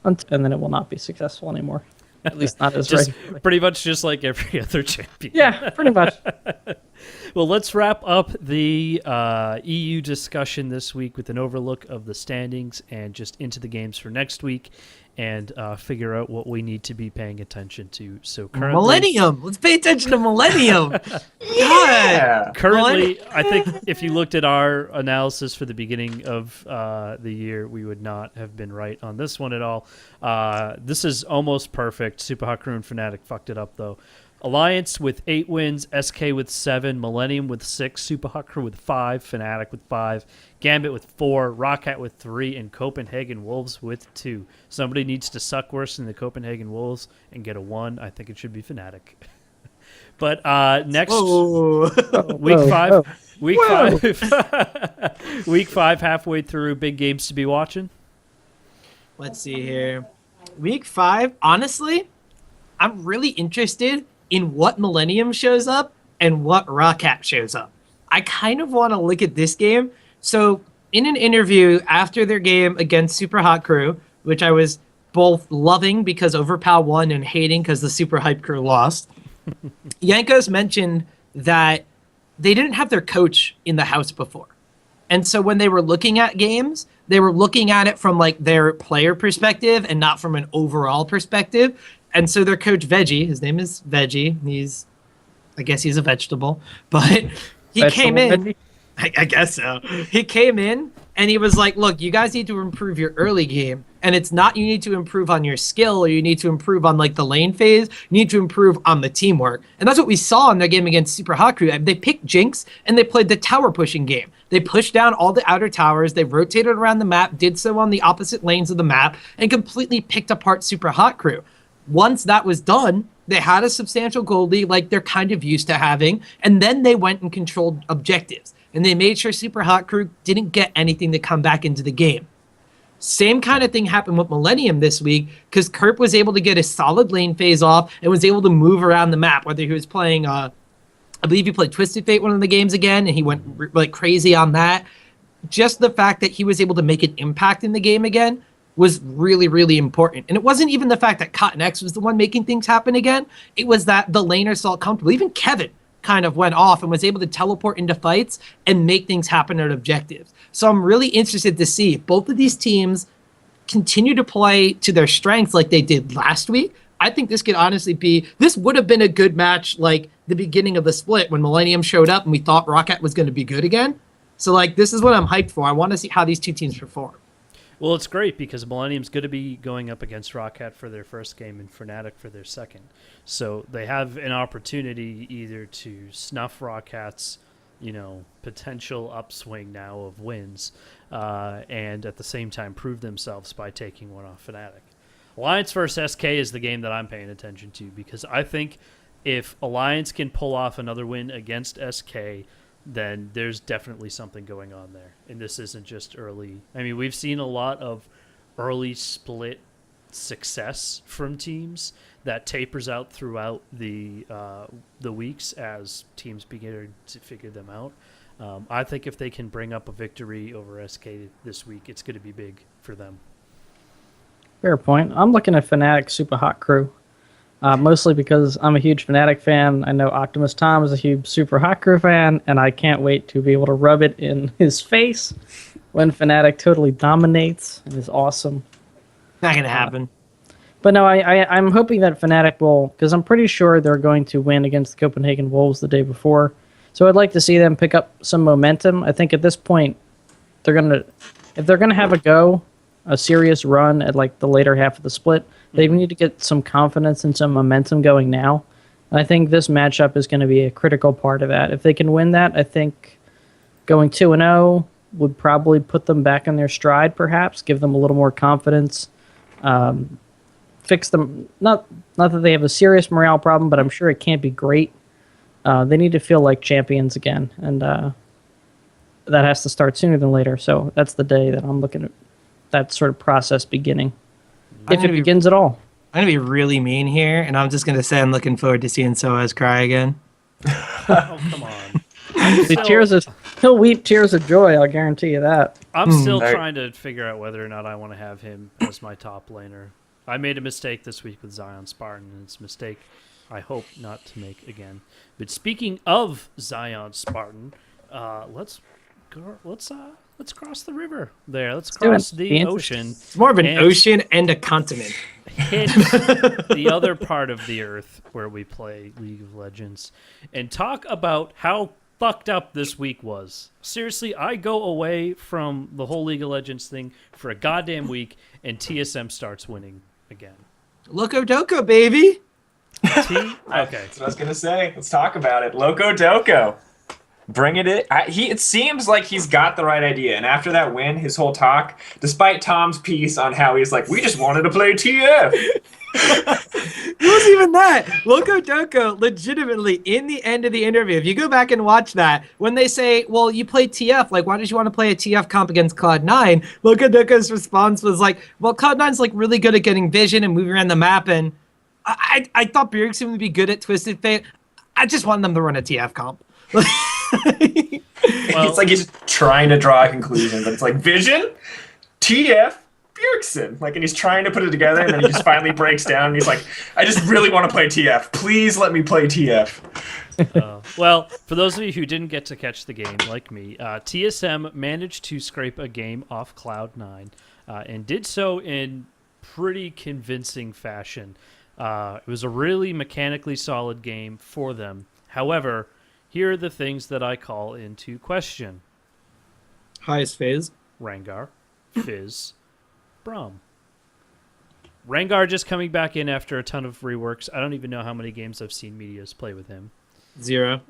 C: and then it will not be successful anymore. At least not as regularly.
A: Pretty much just like every other champion.
C: Yeah, pretty much.
A: Well, let's wrap up the EU discussion this week with an overlook of the standings and just into the games for next week, and figure out what we need to be paying attention to. So currently,
B: Millennium. Let's pay attention to Millennium.
D: Yeah.
A: Currently, I think if you looked at our analysis for the beginning of the year, we would not have been right on this one at all. This is almost perfect. Super Haku and Fnatic fucked it up, though. Alliance with 8 wins, SK with 7, Millennium with 6, Super Haku with 5, Fnatic with 5, Gambit with 4, Rockhat with 3, and Copenhagen Wolves with 2. Somebody needs to suck worse than the Copenhagen Wolves and get a 1. I think it should be Fnatic. But next week 5, Week
B: Whoa.
A: 5. Week 5, halfway through. Big games to be watching.
B: Let's see here. Week 5, honestly, I'm really interested in what Millennium shows up and what Roccat shows up. I kind of want to look at this game. So, in an interview after their game against Super Hot Crew, which I was both loving because Overpow won and hating because the Super Hype Crew lost, Yankos mentioned that they didn't have their coach in the house before. And so when they were looking at games, they were looking at it from like their player perspective and not from an overall perspective. And so their coach Veggie, his name is Veggie. I guess he's a vegetable, but he came in. I guess so. He came in and he was like, look, you guys need to improve your early game. And it's not you need to improve on your skill or you need to improve on like the lane phase. You need to improve on the teamwork. And that's what we saw in their game against Super Hot Crew. They picked Jinx and they played the tower pushing game. They pushed down all the outer towers. They rotated around the map, did so on the opposite lanes of the map, and completely picked apart Super Hot Crew. Once that was done, they had a substantial gold lead like they're kind of used to having. And then they went and controlled objectives. And they made sure Super Hot Crew didn't get anything to come back into the game. Same kind of thing happened with Millennium this week because Kerp was able to get a solid lane phase off and was able to move around the map, whether he was playing, I believe he played Twisted Fate one of the games again, and he went like crazy on that. Just the fact that he was able to make an impact in the game again was really, really important. And it wasn't even the fact that Cotton X was the one making things happen again. It was that the laners felt comfortable. Even Kevin kind of went off and was able to teleport into fights and make things happen at objectives. So I'm really interested to see if both of these teams continue to play to their strengths like they did last week. I think this could honestly this would have been a good match like the beginning of the split when Millennium showed up and we thought Roccat was going to be good again. So like this is what I'm hyped for. I want to see how these two teams perform.
A: Well, it's great because Millennium's going to be going up against Roccat for their first game and Fnatic for their second. So they have an opportunity either to snuff Rockat's, potential upswing now of wins, and at the same time prove themselves by taking one off Fnatic. Alliance versus SK is the game that I'm paying attention to because I think if Alliance can pull off another win against SK, then there's definitely something going on there. And this isn't just early. I mean, we've seen a lot of early split success from teams that tapers out throughout the weeks as teams begin to figure them out. I think if they can bring up a victory over SK this week, it's going to be big for them.
C: Fair point. I'm looking at Fnatic Super Hot Crew. Mostly because I'm a huge Fnatic fan. I know Optimus Tom is a huge Super Hot Crew fan, and I can't wait to be able to rub it in his face when Fnatic totally dominates and is awesome.
B: Not going to happen.
C: But no, I'm hoping that Fnatic will, because I'm pretty sure they're going to win against the Copenhagen Wolves the day before. So I'd like to see them pick up some momentum. I think at this point, if they're gonna have a serious run at like the later half of the split, they need to get some confidence and some momentum going now. And I think this matchup is going to be a critical part of that. If they can win that, I think going 2-0 would probably put them back in their stride, perhaps, give them a little more confidence, fix them. Not that they have a serious morale problem, but I'm sure it can't be great. They need to feel like champions again, and that has to start sooner than later. So that's the day that I'm looking at that sort of process beginning. If it begins at all.
B: I'm going to be really mean here, and I'm just going to say I'm looking forward to seeing Soaz cry again.
A: Oh, come on.
C: He'll weep tears of joy, I'll guarantee you that.
A: I'm still trying to figure out whether or not I want to have him as my top laner. I made a mistake this week with Zion Spartan, and it's a mistake I hope not to make again. But speaking of Zion Spartan, let's cross the river there. Let's cross the ocean.
B: It's more of an ocean and a continent.
A: Hit the other part of the earth where we play League of Legends and talk about how fucked up this week was. Seriously, I go away from the whole League of Legends thing for a goddamn week and TSM starts winning again.
B: Loco Doco, baby.
A: Okay.
D: That's what I was going to say. Let's talk about it. Loco Doco. Bring it in. It seems like he's got the right idea. And after that win, his whole talk, despite Tom's piece on how he's like, we just wanted to play TF.
B: It wasn't even that. Loco Doco legitimately in the end of the interview, if you go back and watch that, when they say, well, you play TF, like, why did you want to play a TF comp against Cloud9? Loco Doco's response was like, well, Cloud9's like really good at getting vision and moving around the map, and I thought Bjergsen would be good at Twisted Fate. I just want them to run a TF comp.
A: Well,
D: It's like he's trying to draw a conclusion, but it's like vision, TF, Bjergsen. Like, and he's trying to put it together, and then he just finally breaks down, and he's like, I just really want to play TF. Please let me play TF.
A: Well, for those of you who didn't get to catch the game, like me, TSM managed to scrape a game off Cloud9 and did so in pretty convincing fashion. It was a really mechanically solid game for them. However, here are the things that I call into question.
B: Highest phase.
A: Rengar, Fizz, Braum. Rengar just coming back in after a ton of reworks. I don't even know how many games I've seen Medias play with him.
B: 0.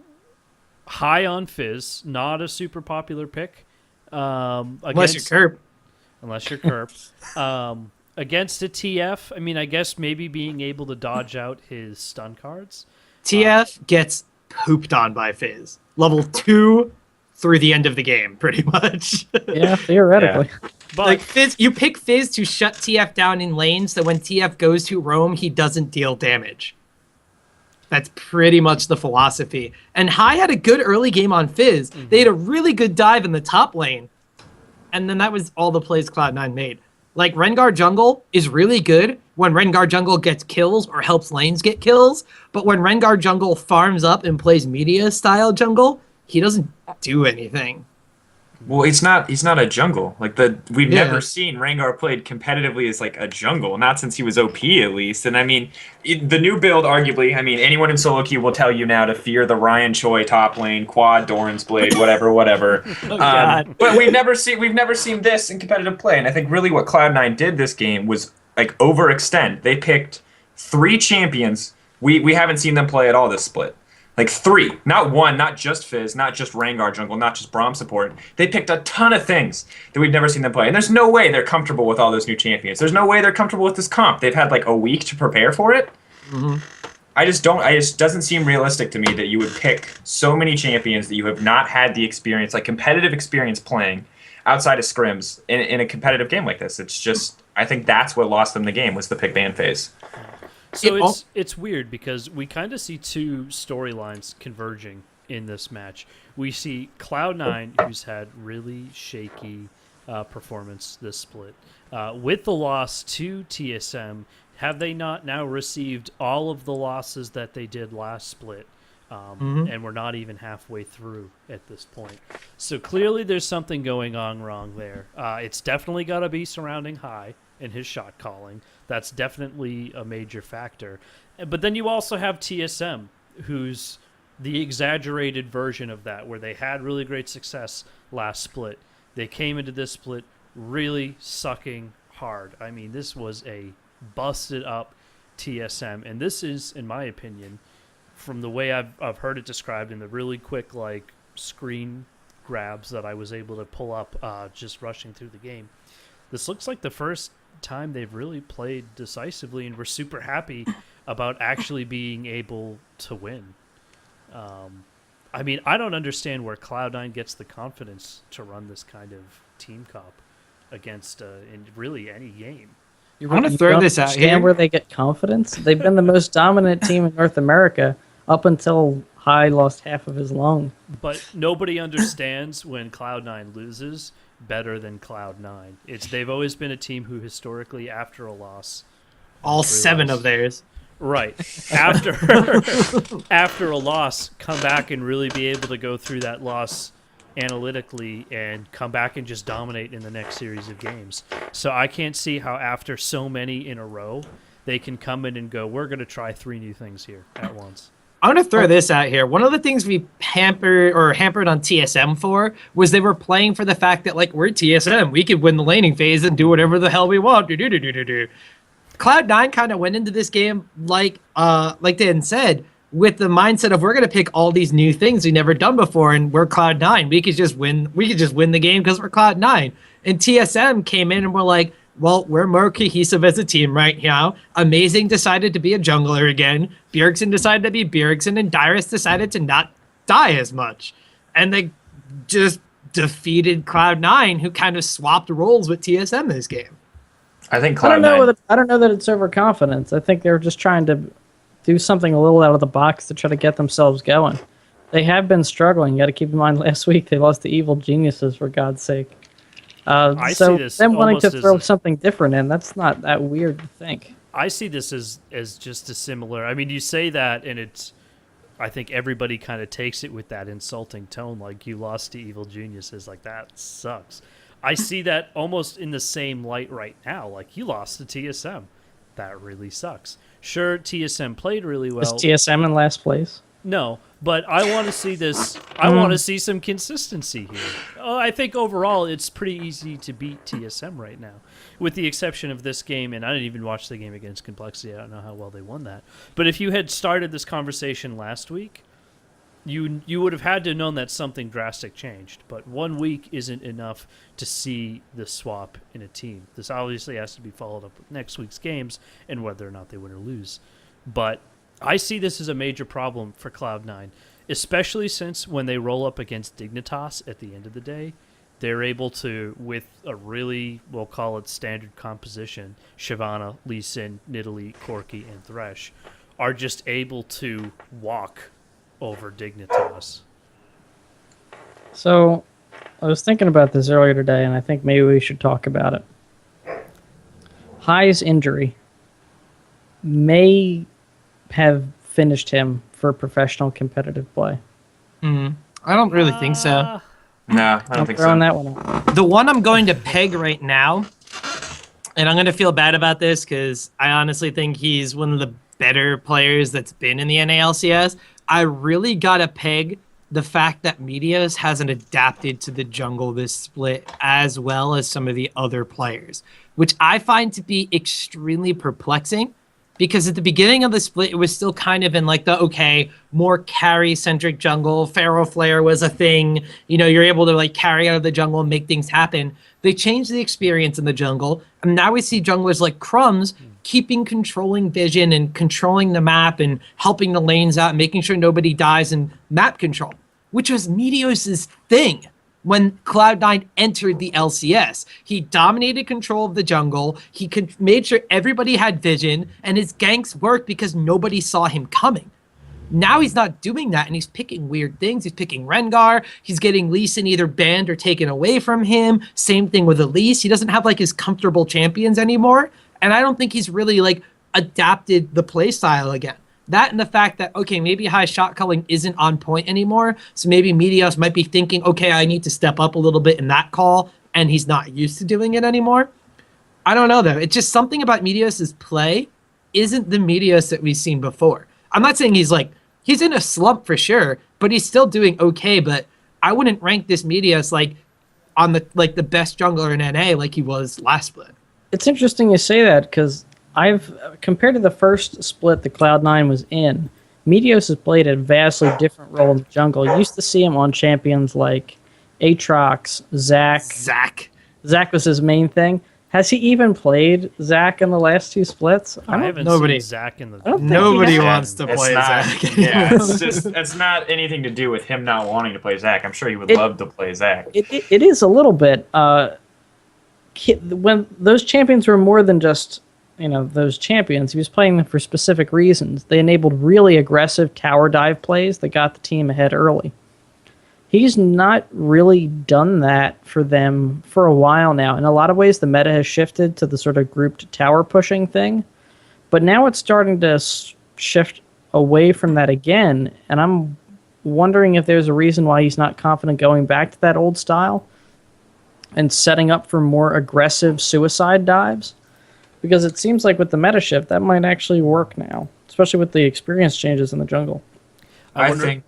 A: High on Fizz, not a super popular pick.
B: Unless you're Kerp.
A: Unless you're Kerp. Against a TF, I mean, I guess maybe being able to dodge out his stun cards.
B: TF gets pooped on by Fizz. Level 2 through the end of the game, pretty much.
C: Yeah, theoretically.
A: But
B: Like Fizz, you pick Fizz to shut TF down in lane, so when TF goes to roam, he doesn't deal damage. That's pretty much the philosophy. And High had a good early game on Fizz.
A: Mm-hmm.
B: They had a really good dive in the top lane. And then that was all the plays Cloud9 made. Like, Rengar jungle is really good when Rengar jungle gets kills or helps lanes get kills. But when Rengar jungle farms up and plays media-style jungle, he doesn't do anything.
D: Well, he's not a jungle. Like, we've
B: Yeah.
D: never seen Rengar played competitively as like a jungle, not since he was OP at least. And I mean, the new build, arguably, I mean, anyone in solo queue will tell you now to fear the Ryan Choi top lane, quad Doran's blade, whatever.
B: God.
D: But we've never seen this in competitive play. And I think really what Cloud9 did this game was like overextend. They picked 3 champions. We haven't seen them play at all this split. Like 3, not 1, not just Fizz, not just Rengar jungle, not just Braum support. They picked a ton of things that we've never seen them play. And there's no way they're comfortable with all those new champions. There's no way they're comfortable with this comp. They've had like a week to prepare for it.
B: Mm-hmm.
D: I just doesn't seem realistic to me that you would pick so many champions that you have not had the experience, like competitive experience playing outside of scrims in a competitive game like this. It's just, I think that's what lost them the game, was the pick ban phase.
A: So it's weird because we kind of see 2 storylines converging in this match. We see Cloud9, who's had really shaky performance this split. With the loss to TSM, have they not now received all of the losses that they did last split? And we're not even halfway through at this point. So clearly there's something going on wrong there. It's definitely got to be surrounding High and his shot calling. That's definitely a major factor. But then you also have TSM, who's the exaggerated version of that, where they had really great success last split. They came into this split really sucking hard. I mean, this was a busted up TSM. And this is, in my opinion, from the way I've heard it described in the really quick like screen grabs that I was able to pull up just rushing through the game, this looks like the first time they've really played decisively, and we're super happy about actually being able to win. I mean, I don't understand where Cloud9 gets the confidence to run this kind of team comp against in really any game.
B: I want to throw this out here.
C: Where they get confidence? They've been the most dominant team in North America up until High lost half of his loan.
A: But nobody understands when Cloud9 loses better than Cloud9. They've always been a team who historically, after a loss,
B: All 7 of theirs.
A: right after after a loss, come back and really be able to go through that loss analytically and come back and just dominate in the next series of games. So I can't see how after so many in a row they can come in and go, we're going to try 3 new things here at once.
B: I'm going to throw this out here. One of the things we hampered on TSM for was they were playing for the fact that, like, we're TSM. We could win the laning phase and do whatever the hell we want. Cloud9 kind of went into this game, like Dan said, with the mindset of we're going to pick all these new things we never done before, and we're Cloud9. We could just win the game because we're Cloud9. And TSM came in and were like, well, we're more cohesive as a team right now. Amazing decided to be a jungler again. Bjergsen decided to be Bjergsen, and Dyrus decided to not die as much. And they just defeated Cloud9, who kind of swapped roles with TSM this game.
D: I think
C: I don't
D: Cloud9.
C: I don't know that it's overconfidence. I think they're just trying to do something a little out of the box to try to get themselves going. They have been struggling. You got to keep in mind last week they lost to Evil Geniuses, for God's sake.
A: I
C: So
A: see this
C: them wanting to
A: almost
C: throw
A: as
C: something different in, that's not that weird to think.
A: I see this as just a similar. I mean, you say that, and it's. I think everybody kind of takes it with that insulting tone, like you lost to Evil Geniuses, like that sucks. I see that almost in the same light right now, like you lost to TSM, that really sucks. Sure, TSM played really well.
C: Is TSM in last place?
A: No, but I want to see this. I want to see some consistency here. I think overall it's pretty easy to beat TSM right now, with the exception of this game. And I didn't even watch the game against Complexity. I don't know how well they won that. But if you had started this conversation last week, you would have had to have known that something drastic changed. But 1 week isn't enough to see the swap in a team. This obviously has to be followed up with next week's games and whether or not they win or lose. But I see this as a major problem for Cloud9, especially since when they roll up against Dignitas at the end of the day, they're able to, with a really, we'll call it standard composition, Shyvana, Lee Sin, Nidalee, Corki, and Thresh, are just able to walk over Dignitas.
C: So I was thinking about this earlier today, and I think maybe we should talk about it. High's injury may have finished him for professional competitive play.
B: I don't really think so.
D: No, I don't think so.
C: Throwing that one out.
B: The one I'm going to peg right now, and I'm going to feel bad about this because I honestly think he's one of the better players that's been in the NALCS. I really got to peg the fact that Meteos hasn't adapted to the jungle this split as well as some of the other players, which I find to be extremely perplexing. Because at the beginning of the split, it was still kind of in like the, okay, more carry-centric jungle. Pharaoh Flare was a thing. You know, you're able to like carry out of the jungle and make things happen. They changed the experience in the jungle. And now we see junglers like Crumbs keeping controlling vision and controlling the map and helping the lanes out, making sure nobody dies and map control, which was Meteos' thing. When Cloud9 entered the LCS, he dominated control of the jungle. He made sure everybody had vision, and his ganks worked because nobody saw him coming. Now he's not doing that, and he's picking weird things. He's picking Rengar. He's getting Lee Sin either banned or taken away from him. Same thing with Elise. He doesn't have like his comfortable champions anymore, and I don't think he's really like adapted the playstyle again. That and the fact that, okay, maybe high shot calling isn't on point anymore. So maybe Meteos might be thinking, okay, I need to step up a little bit in that call, and he's not used to doing it anymore. I don't know, though. It's just something about Meteos' play isn't the Meteos that we've seen before. I'm not saying he's in a slump for sure, but he's still doing okay. But I wouldn't rank this Meteos like on the best jungler in NA like he was last split.
C: It's interesting you say that because I've compared to the first split the Cloud9 was in, Meteos has played a vastly different role in the jungle. You used to see him on champions like Aatrox, Zac. Zac was his main thing. Has he even played Zac in the last two splits?
A: I haven't seen Zac in the.
B: Nobody wants to
D: It's
B: play
D: not,
B: Zac.
D: Yeah, it's not anything to do with him not wanting to play Zac. I'm sure he would love to play Zac.
C: It is a little bit. When those champions were more than just those champions, he was playing them for specific reasons. They enabled really aggressive tower dive plays that got the team ahead early. He's not really done that for them for a while now. In a lot of ways, the meta has shifted to the sort of grouped tower pushing thing, but now it's starting to shift away from that again, and I'm wondering if there's a reason why he's not confident going back to that old style and setting up for more aggressive suicide dives. Because it seems like with the meta shift, that might actually work now, especially with the experience changes in the jungle.
D: I think.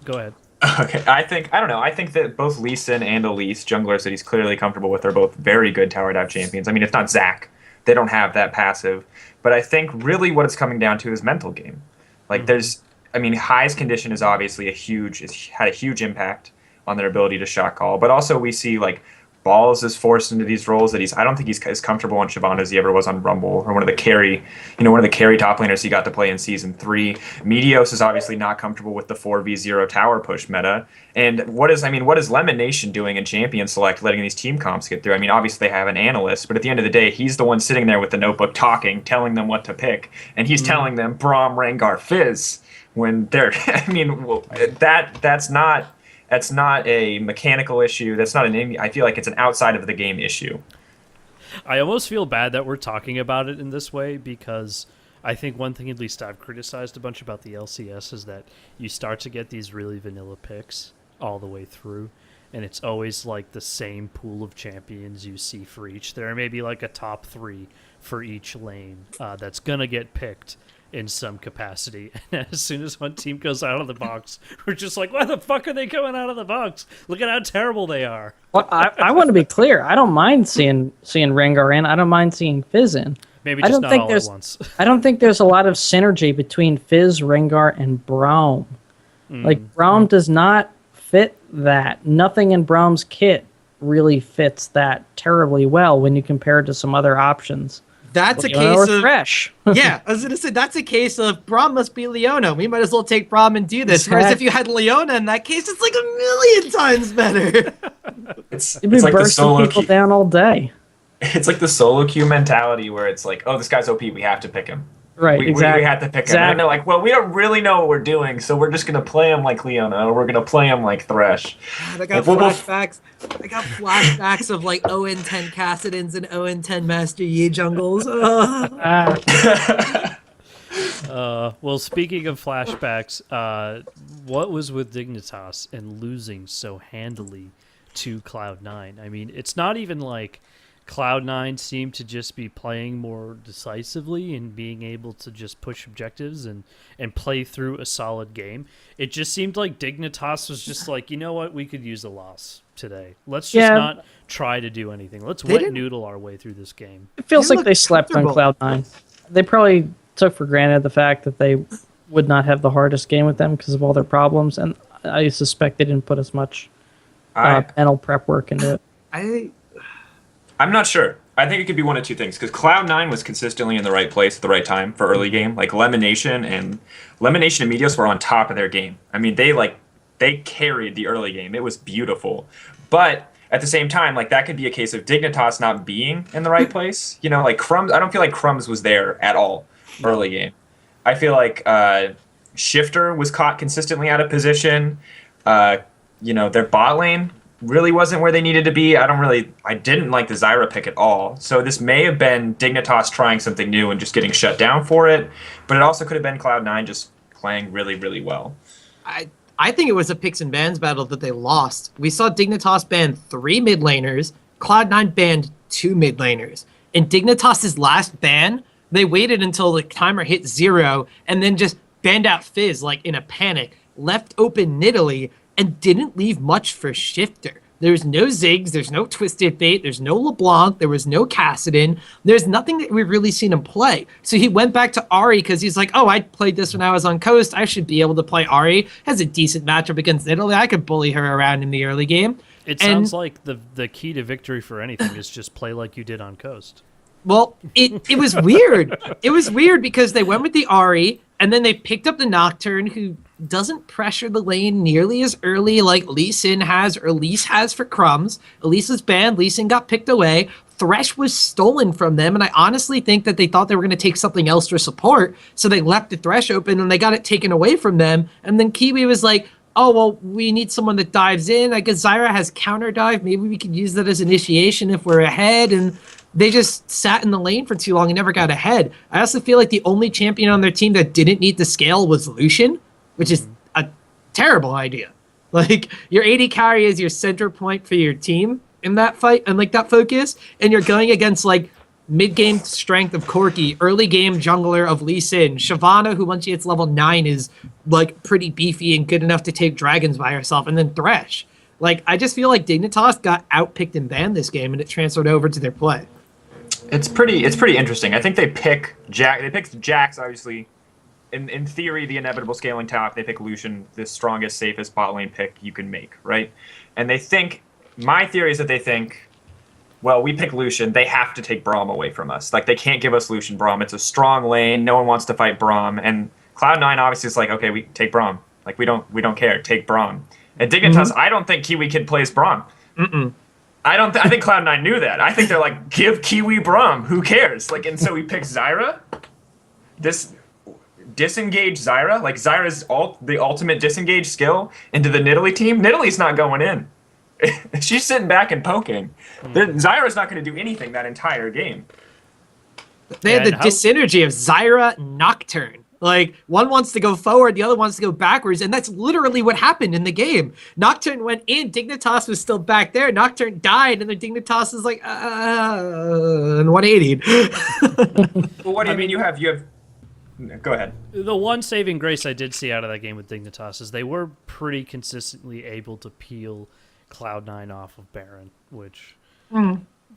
A: Go ahead.
D: Okay, I don't know. I think that both Lee Sin and Elise, junglers that he's clearly comfortable with, are both very good tower dive champions. I mean, it's not Zac. They don't have that passive. But I think really what it's coming down to is mental game. Like High's condition is obviously had a huge impact on their ability to shot call. But also we see like Balls is forced into these roles that I don't think he's as comfortable on Shyvana as he ever was on Rumble, or one of the carry top laners he got to play in Season 3. Meteos is obviously not comfortable with the 4v0 tower push meta. And what is Lemon Nation doing in Champion Select, letting these team comps get through? I mean, obviously they have an analyst, but at the end of the day, he's the one sitting there with the notebook talking, telling them what to pick, and he's telling them Braum, Rengar, Fizz, when they're, that's not a mechanical issue. That's not I feel like it's an outside of the game issue.
A: I almost feel bad that we're talking about it in this way, because I think one thing at least I've criticized a bunch about the LCS is that you start to get these really vanilla picks all the way through, and it's always like the same pool of champions you see for each. There may be like a top 3 for each lane that's going to get picked in some capacity. And as soon as one team goes out of the box, we're just like, why the fuck are they going out of the box? Look at how terrible they are.
C: Well, I want to be clear. I don't mind seeing Rengar in. I don't mind seeing Fizz in.
A: Maybe just not all at once.
C: I don't think there's a lot of synergy between Fizz, Rengar, and Braum. Like, Braum does not fit that. Nothing in Braum's kit really fits that terribly well when you compare it to some other options.
B: That's
C: Leona
B: a case of
C: Thresh.
B: Yeah, I was gonna say that's a case of Braum must be Leona. We might as well take Braum and do this.
C: Exactly.
B: Whereas if you had Leona in that case, it's like a million times better.
D: It's
C: You'd be
D: like the
C: bursting
D: solo
C: people
D: queue.
C: down all day.
D: It's like the solo queue mentality where it's like, oh, this guy's OP, we have to pick him.
C: Right, exactly.
D: We have to pick him. And they're like, well, we don't really know what we're doing, so we're just going to play him like Leona, or we're going to play him like Thresh.
B: God, I got flashbacks. I got flashbacks of like 0-10 Cassidins and 0-10 Master Yi jungles.
A: Well, speaking of flashbacks, what was with Dignitas and losing so handily to Cloud9? I mean, it's not even like Cloud9 seemed to just be playing more decisively and being able to just push objectives and play through a solid game. It just seemed like Dignitas was just like, you know what, we could use a loss today. Let's just not try to do anything. Let's wet noodle our way through this game.
C: It feels like they slept on Cloud9. They probably took for granted the fact that they would not have the hardest game with them because of all their problems, and I suspect they didn't put as much mental prep work into it.
D: I'm not sure. I think it could be one of two things, because Cloud9 was consistently in the right place at the right time for early game. Like Lemon Nation and Meteos were on top of their game. I mean, they carried the early game. It was beautiful. But at the same time, like that could be a case of Dignitas not being in the right place. You know, like Crumbs, I don't feel like Crumbs was there at all early game. I feel like Shifter was caught consistently out of position. Their bot lane really wasn't where they needed to be. I didn't like the Zyra pick at all. So this may have been Dignitas trying something new and just getting shut down for it, but it also could have been Cloud9 just playing really, really well.
B: I think it was a picks and bans battle that they lost. We saw Dignitas ban 3 mid laners, Cloud9 banned 2 mid laners. In Dignitas's last ban, they waited until the timer hit 0 and then just banned out Fizz like in a panic, left open Nidalee, and didn't leave much for Shifter. There's no Ziggs, there's no Twisted Fate, there's no LeBlanc, there was no Kassadin. There's nothing that we've really seen him play. So he went back to Ahri because he's like, oh, I played this when I was on Coast. I should be able to play Ahri. Has a decent matchup against Nidalee. I could bully her around in the early game.
A: It sounds like the key to victory for anything is just play like you did on Coast.
B: Well, it was weird. It was weird because they went with the Ahri, and then they picked up the Nocturne, who doesn't pressure the lane nearly as early like Lee Sin has or Elise has for Crumbs. Elise was banned. Lee Sin got picked away. Thresh was stolen from them, and I honestly think that they thought they were going to take something else for support, so they left the Thresh open, and they got it taken away from them. And then Kiwi was like, oh, well, we need someone that dives in. I guess Zyra has counter dive. Maybe we could use that as initiation if we're ahead. And they just sat in the lane for too long and never got ahead. I also feel like the only champion on their team that didn't need to scale was Lucian, which is a terrible idea. Like, your AD carry is your center point for your team in that fight and like that focus, and you're going against like mid-game strength of Corki, early game jungler of Lee Sin, Shyvana, who once she hits level 9 is like pretty beefy and good enough to take dragons by herself, and then Thresh. Like, I just feel like Dignitas got outpicked and banned this game, and it transferred over to their play.
D: It's pretty interesting. I think they pick Jack. They picked Jax, obviously. In theory, the inevitable scaling top. They pick Lucian, the strongest, safest bot lane pick you can make, right? And they think, my theory is that they think well, we pick Lucian, they have to take Braum away from us. Like, they can't give us Lucian Braum. It's a strong lane. No one wants to fight Braum. And Cloud9 obviously is like, okay, we take Braum. Like, we don't care. Take Braum. And Dignitas, I don't think Kiwi Kid plays Braum. I think Cloud9 knew that. I think they're like, give Kiwi Braum. Who cares? Like, and so we pick Zyra. Disengage Zyra. Like, Zyra's the ultimate disengage skill into the Nidalee team. Nidalee's not going in. She's sitting back and poking. Zyra's not going to do anything that entire game.
B: They had the dysynergy of Zyra Nocturne. Like, one wants to go forward, the other wants to go backwards, and that's literally what happened in the game. Nocturne went in, Dignitas was still back there, Nocturne died, and then Dignitas is like, and 180'd.
D: Well, what do you mean you have... Go ahead.
A: The one saving grace I did see out of that game with Dignitas is they were pretty consistently able to peel Cloud9 off of Baron, which...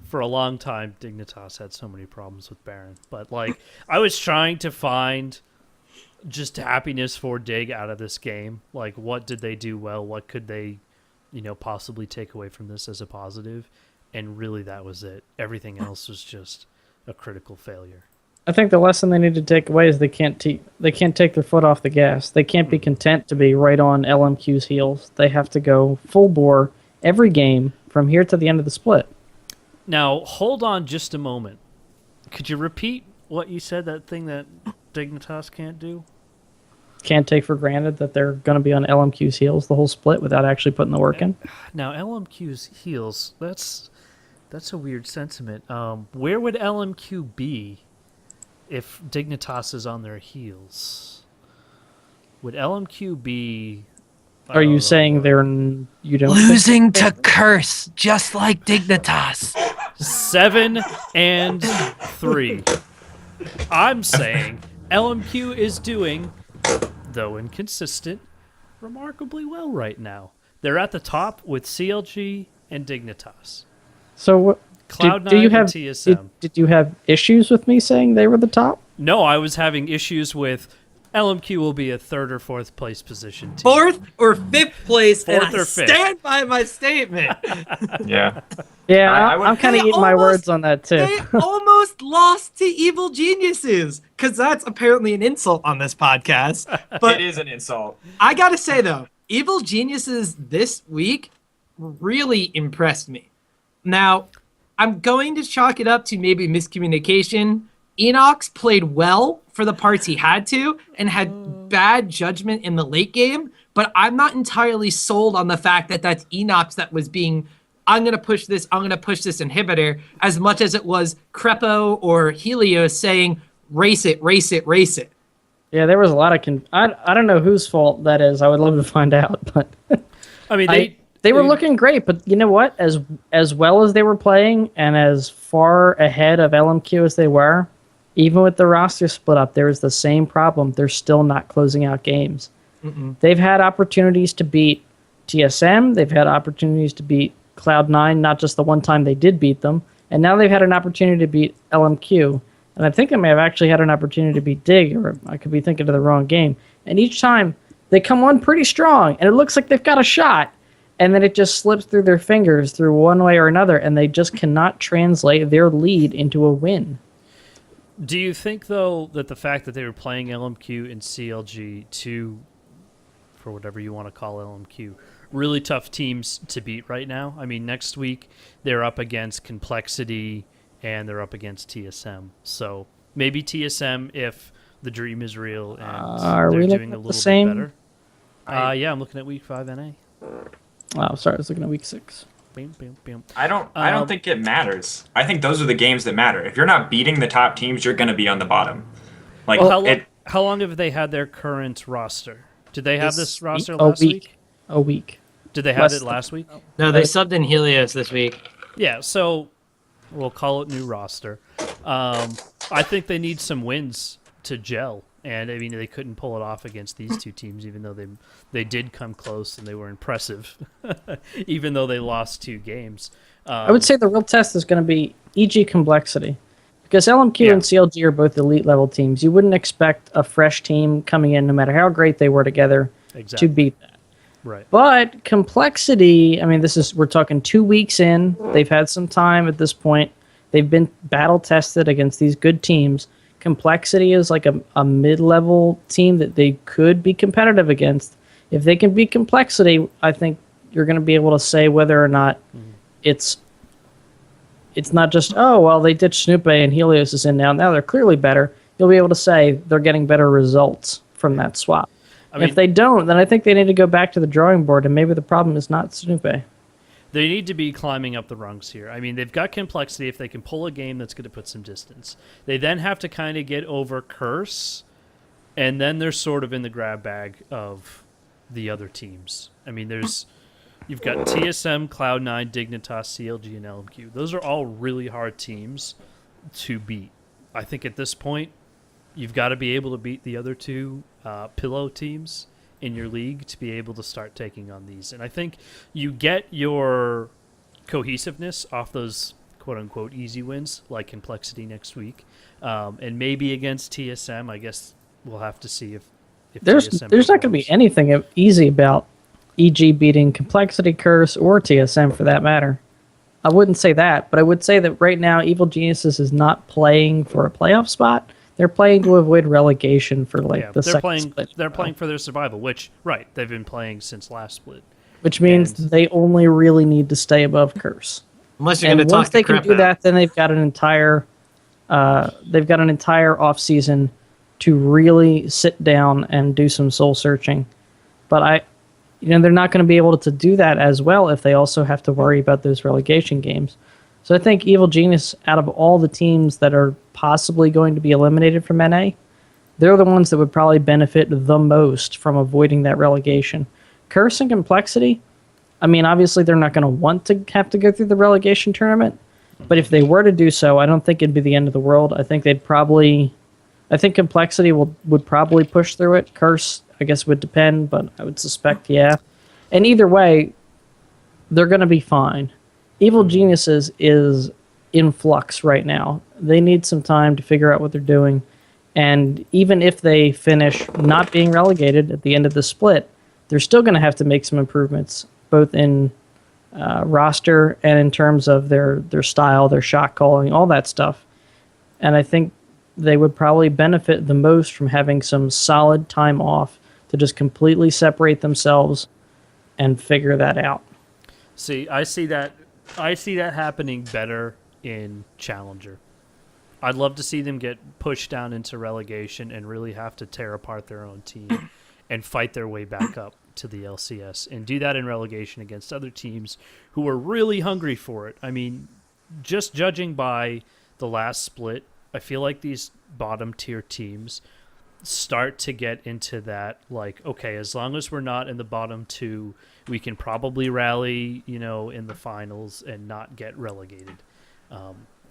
A: For a long time, Dignitas had so many problems with Baron. But, like, I was trying to find just happiness for Dig out of this game. Like, what did they do well? What could they, possibly take away from this as a positive? And really, that was it. Everything else was just a critical failure.
C: I think the lesson they need to take away is they can't take their foot off the gas. They can't be content to be right on LMQ's heels. They have to go full bore every game from here to the end of the split.
A: Now, hold on just a moment. Could you repeat what you said, that thing that Dignitas can't do?
C: Can't take for granted that they're going to be on LMQ's heels the whole split without actually putting the work in.
A: Now, LMQ's heels, that's a weird sentiment. Where would LMQ be if Dignitas is on their heels? Would LMQ be...
C: Are you saying you don't
B: losing to Curse, just like Dignitas?
A: 7-3. I'm saying LMQ is doing, though inconsistent, remarkably well right now. They're at the top with CLG and Dignitas.
C: So
A: Cloud9
C: do you have,
A: and TSM.
C: Did you have issues with me saying they were the top?
A: No, I was having issues with LMQ will be a 3rd or 4th place position team.
B: 4th or 5th place, and I
A: 5th.
B: stand by my statement.
D: Yeah.
C: Yeah,
D: I
C: I'm kind of eating my words on that, too.
B: They almost lost to Evil Geniuses, because that's apparently an insult on this podcast. But
D: it is an insult.
B: I gotta say, though, Evil Geniuses this week really impressed me. Now, I'm going to chalk it up to maybe miscommunication. Enox played well for the parts he had to and had bad judgment in the late game, but I'm not entirely sold on the fact that that's Enox that was being, I'm going to push this inhibitor, as much as it was Crepo or Helios saying, race it, race it, race it.
C: Yeah, there was a lot of... I don't know whose fault that is. I would love to find out, but...
A: I mean,
C: they were looking great, but you know what? As well as they were playing and as far ahead of LMQ as they were, even with the roster split up, there was the same problem. They're still not closing out games. They've had opportunities to beat TSM. They've had opportunities to beat Cloud9, not just the one time they did beat them. And now they've had an opportunity to beat LMQ. And I think they may have actually had an opportunity to beat Dig, or I could be thinking of the wrong game. And each time, they come on pretty strong, and it looks like they've got a shot. And then it just slips through their fingers through one way or another, and they just cannot translate their lead into a win.
A: Do you think, though, that the fact that they were playing LMQ and CLG, two, for whatever you want to call LMQ, really tough teams to beat right now? I mean, next week they're up against Complexity and they're up against TSM. So maybe TSM, if the dream is real and they're doing a little bit better. Yeah, I'm looking at week 5 NA.
C: Oh, sorry, I was looking at week 6.
D: I don't think it matters. I think those are the games that matter. If you're not beating the top teams, you're going to be on the bottom. Like,
A: how long have they had their current roster? Did they have this roster last week?
C: A week.
A: Did they have it last week?
B: No, they subbed in Helios this week.
A: Yeah, so we'll call it new roster. I think they need some wins to gel. And, I mean, they couldn't pull it off against these two teams, even though they did come close and they were impressive, even though they lost 2 games.
C: I would say the real test is going to be EG Complexity. Because LMQ and CLG are both elite-level teams. You wouldn't expect a fresh team coming in, no matter how great they were together, to beat that.
A: Right.
C: But complexity, I mean, we're talking 2 weeks in. They've had some time at this point. They've been battle tested against these good teams. Complexity is like a mid-level team that they could be competitive against. If they can beat Complexity, I think you're going to be able to say whether or not it's not just, oh, well, they ditched Snoop and Helios is in now. Now they're clearly better. You'll be able to say they're getting better results from that swap. I mean, if they don't, then I think they need to go back to the drawing board, and maybe the problem is not Snoop.
A: They need to be climbing up the rungs here. I mean, they've got Complexity if they can pull a game that's going to put some distance. They then have to kind of get over Curse, and then they're sort of in the grab bag of the other teams. I mean, you've got TSM, Cloud9, Dignitas, CLG, and LMQ. Those are all really hard teams to beat. I think at this point, you've got to be able to beat the other two pillow teams in your league to be able to start taking on these. And I think you get your cohesiveness off those quote-unquote easy wins, like Complexity next week. And maybe against TSM, I guess we'll have to see if
C: there's
A: TSM
C: not going to be anything easy about EG beating Complexity, Curse, or TSM for that matter. I wouldn't say that, but I would say that right now Evil Geniuses is not playing for a playoff spot. They're playing to avoid relegation for the second split.
A: They're playing for their survival, which, right, they've been playing since last split.
C: Which means they only really need to stay above Curse.
B: Unless you're going to talk
C: once they can do that, then they've got an entire off season to really sit down and do some soul searching. But they're not going to be able to do that as well if they also have to worry about those relegation games. So I think Evil Genius, out of all the teams that are possibly going to be eliminated from NA, they're the ones that would probably benefit the most from avoiding that relegation. Curse and Complexity, I mean, obviously they're not going to want to have to go through the relegation tournament, but if they were to do so, I don't think it'd be the end of the world. I think Complexity would probably push through it. Curse, I guess, would depend, but I would suspect, yeah. And either way, they're going to be fine. Evil Geniuses is in flux right now. They need some time to figure out what they're doing. And even if they finish not being relegated at the end of the split, they're still going to have to make some improvements, both in roster and in terms of their style, their shot calling, all that stuff. And I think they would probably benefit the most from having some solid time off to just completely separate themselves and figure that out.
A: See, I see that happening better in Challenger. I'd love to see them get pushed down into relegation and really have to tear apart their own team and fight their way back up to the LCS and do that in relegation against other teams who are really hungry for it. I mean, just judging by the last split, I feel like these bottom tier teams start to get into that, like, okay, as long as we're not in the bottom two, we can probably rally, in the finals and not get relegated.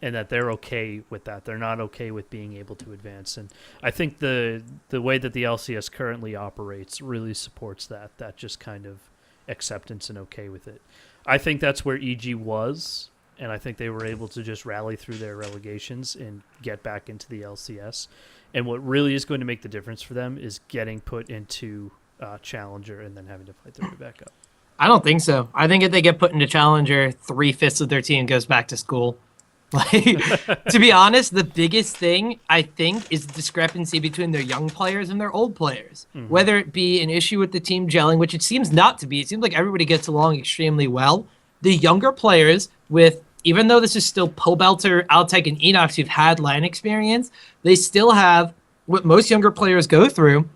A: And that they're okay with that. They're not okay with being able to advance. And I think the way that the LCS currently operates really supports that just kind of acceptance and okay with it. I think that's where EG was, and I think they were able to just rally through their relegations and get back into the LCS. And what really is going to make the difference for them is getting put into Challenger and then having to fight their way back up.
B: I don't think so. I think if they get put into Challenger, 3/5 of their team goes back to school. Like, to be honest, the biggest thing, I think, is the discrepancy between their young players and their old players. Mm-hmm. Whether it be an issue with the team gelling, which it seems not to be. It seems like everybody gets along extremely well. The younger players, even though this is still Pobelter, Altec, and Enox who've had LAN experience, they still have what most younger players go through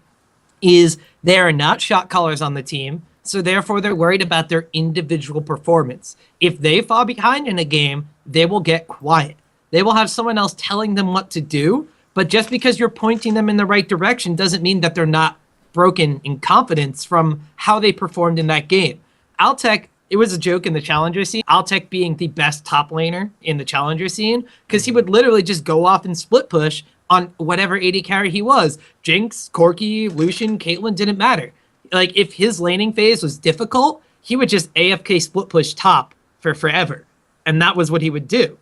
B: is they are not shot callers on the team. So therefore, they're worried about their individual performance. If they fall behind in a game, they will get quiet. They will have someone else telling them what to do. But just because you're pointing them in the right direction doesn't mean that they're not broken in confidence from how they performed in that game. Altec, it was a joke in the Challenger scene. Altec being the best top laner in the Challenger scene, because he would literally just go off and split push on whatever AD carry he was. Jinx, Corki, Lucian, Caitlyn, didn't matter. Like, if his laning phase was difficult, he would just AFK split push top for forever. And that was what he would do.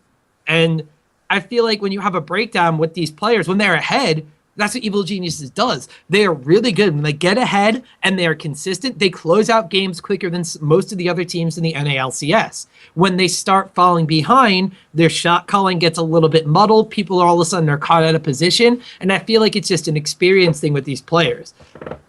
B: And I feel like when you have a breakdown with these players, when they're ahead, That's what Evil Geniuses does. They are really good. When they get ahead and they are consistent, they close out games quicker than most of the other teams in the NALCS. When they start falling behind, their shot calling gets a little bit muddled. People are all of a sudden they're caught out of position. And I feel like it's just an experience thing with these players.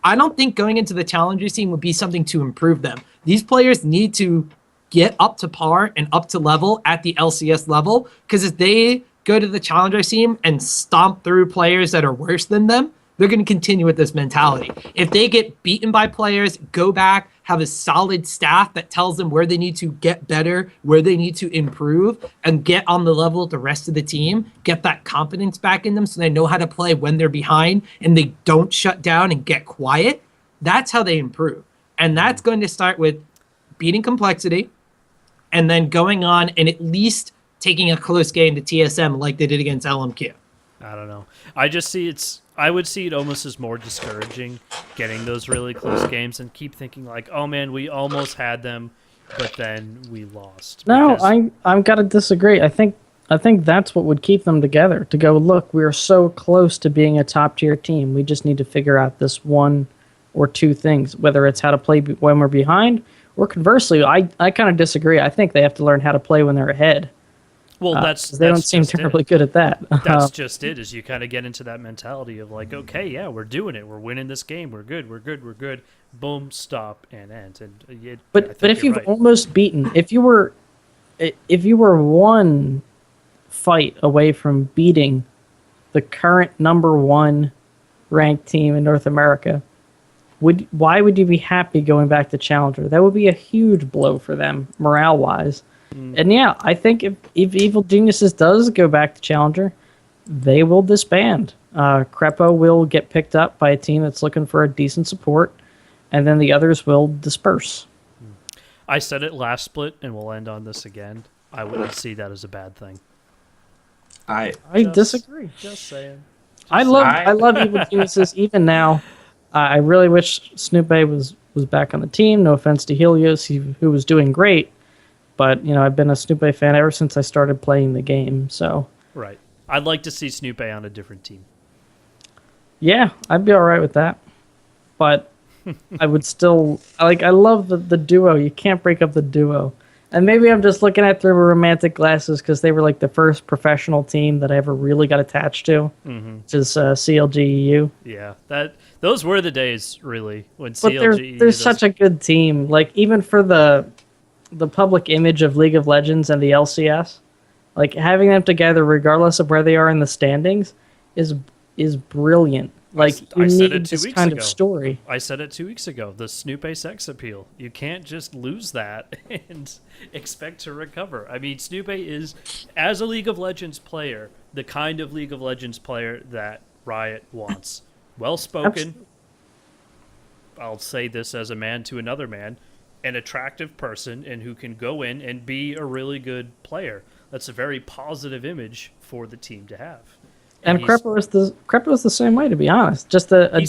B: I don't think going into the Challenger scene would be something to improve them. These players need to get up to par and up to level at the LCS level, because if they go to the Challenger scene and stomp through players that are worse than them, they're going to continue with this mentality. If they get beaten by players, go back, have a solid staff that tells them where they need to get better, where they need to improve, and get on the level of the rest of the team, get that confidence back in them so they know how to play when they're behind and they don't shut down and get quiet, that's how they improve. And that's going to start with beating Complexity and then going on and at least taking a close game to TSM like they did against LMQ.
A: I don't know. I would see it almost as more discouraging getting those really close games and keep thinking like, oh man, we almost had them, but then we lost.
C: No, I'm gotta disagree. I think that's what would keep them together. To go, look, we are so close to being a top tier team. We just need to figure out this one or two things, whether it's how to play when we're behind, or conversely, I kind of disagree. I think they have to learn how to play when they're ahead.
A: Well,
C: they don't seem terribly good at that.
A: That's just it. Is you kind of get into that mentality of like, okay, yeah, we're doing it. We're winning this game. We're good. We're good. We're good. Boom, stop, and end. And
C: but if you've almost beaten, if you were one fight away from beating the current #1 ranked team in North America, why would you be happy going back to Challenger? That would be a huge blow for them morale wise. And yeah, I think if Evil Geniuses does go back to Challenger, they will disband. Crepo will get picked up by a team that's looking for a decent support, and then the others will disperse.
A: I said it last split, and we'll end on this again. I wouldn't see that as a bad thing.
C: I disagree.
A: Just saying.
C: I love Evil Geniuses even now. I really wish Snoop was back on the team. No offense to Helios, who was doing great. But, I've been a Snoop fan ever since I started playing the game, so...
A: Right. I'd like to see Snoop on a different team.
C: Yeah, I'd be all right with that. But I would still... I love the duo. You can't break up the duo. And maybe I'm just looking at it through romantic glasses because they were like the first professional team that I ever really got attached to, which is CLGEU.
A: Yeah, those were the days, really, when
C: but
A: CLGEU...
C: They're such a good team. Like, even for the public image of League of Legends and the LCS, like having them together regardless of where they are in the standings is brilliant. Like, you need this kind of story.
A: I said it 2 weeks ago, the Snoop sex appeal. You can't just lose that and expect to recover. I mean, Snoop is, as a League of Legends player, the kind of League of Legends player that Riot wants. Well-spoken. I'll say this as a man to another man. An attractive person and who can go in and be a really good player. That's a very positive image for the team to have.
C: And Crepo is the same way, to be honest. Just a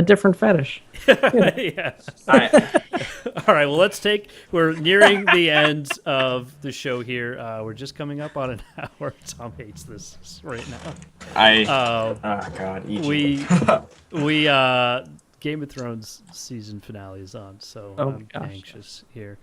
C: different fetish.
A: Yeah. All right. Well, we're nearing the end of the show here. We're just coming up on an hour. Tom hates this right now.
D: Oh God.
A: We Game of Thrones season finale is on, so I'm anxious here.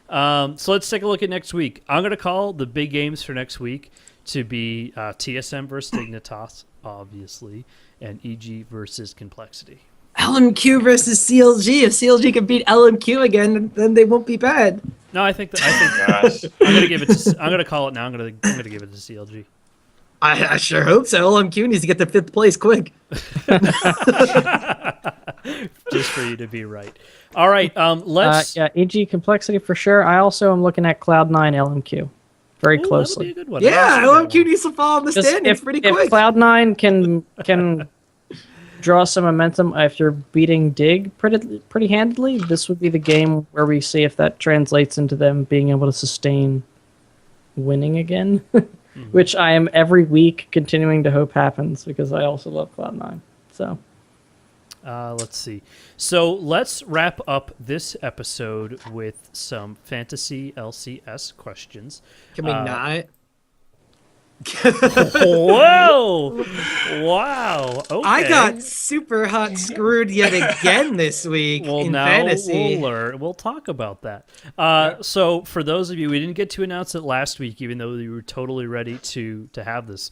A: So let's take a look at next week. I'm going to call the big games for next week to be TSM versus Dignitas, obviously, and EG versus Complexity.
B: LMQ versus CLG. If CLG can beat LMQ again, then they won't be bad.
A: No, I think gosh. I'm going to call it now. I'm going to give it to CLG.
B: I sure hope so. LMQ needs to get to 5th place quick.
A: Just for you to be right. All right, let's...
C: EG Complexity for sure. I also am looking at Cloud9 LMQ very closely.
A: That'll be a good one.
B: Yeah, LMQ needs to fall in the standings pretty quick.
C: If Cloud9 can draw some momentum after beating Dig pretty handily, this would be the game where we see if that translates into them being able to sustain winning again. Which I am every week continuing to hope happens because I also love Cloud9. So,
A: let's see. So let's wrap up this episode with some fantasy LCS questions.
B: Can we not?
A: Whoa! Wow. Okay.
B: I got super hot screwed yet again this week
A: Well,
B: in
A: now
B: fantasy.
A: we'll learn. We'll talk about that. So, for those of you, we didn't get to announce it last week, even though we were totally ready to have this.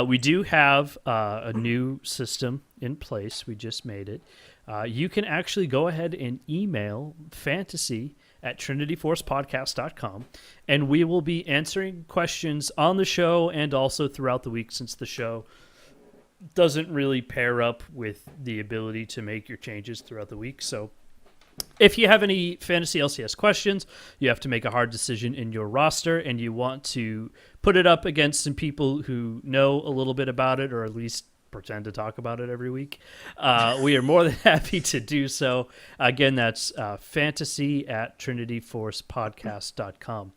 A: We do have a new system in place. We just made it. You can actually go ahead and email fantasy@trinityforcepodcast.com, and we will be answering questions on the show and also throughout the week, since the show doesn't really pair up with the ability to make your changes throughout the week. So if you have any fantasy LCS questions, you have to make a hard decision in your roster, and you want to put it up against some people who know a little bit about it, or at least pretend to talk about it every week, we are more than happy to do so. Again, that's fantasy@trinityforcepodcast.com.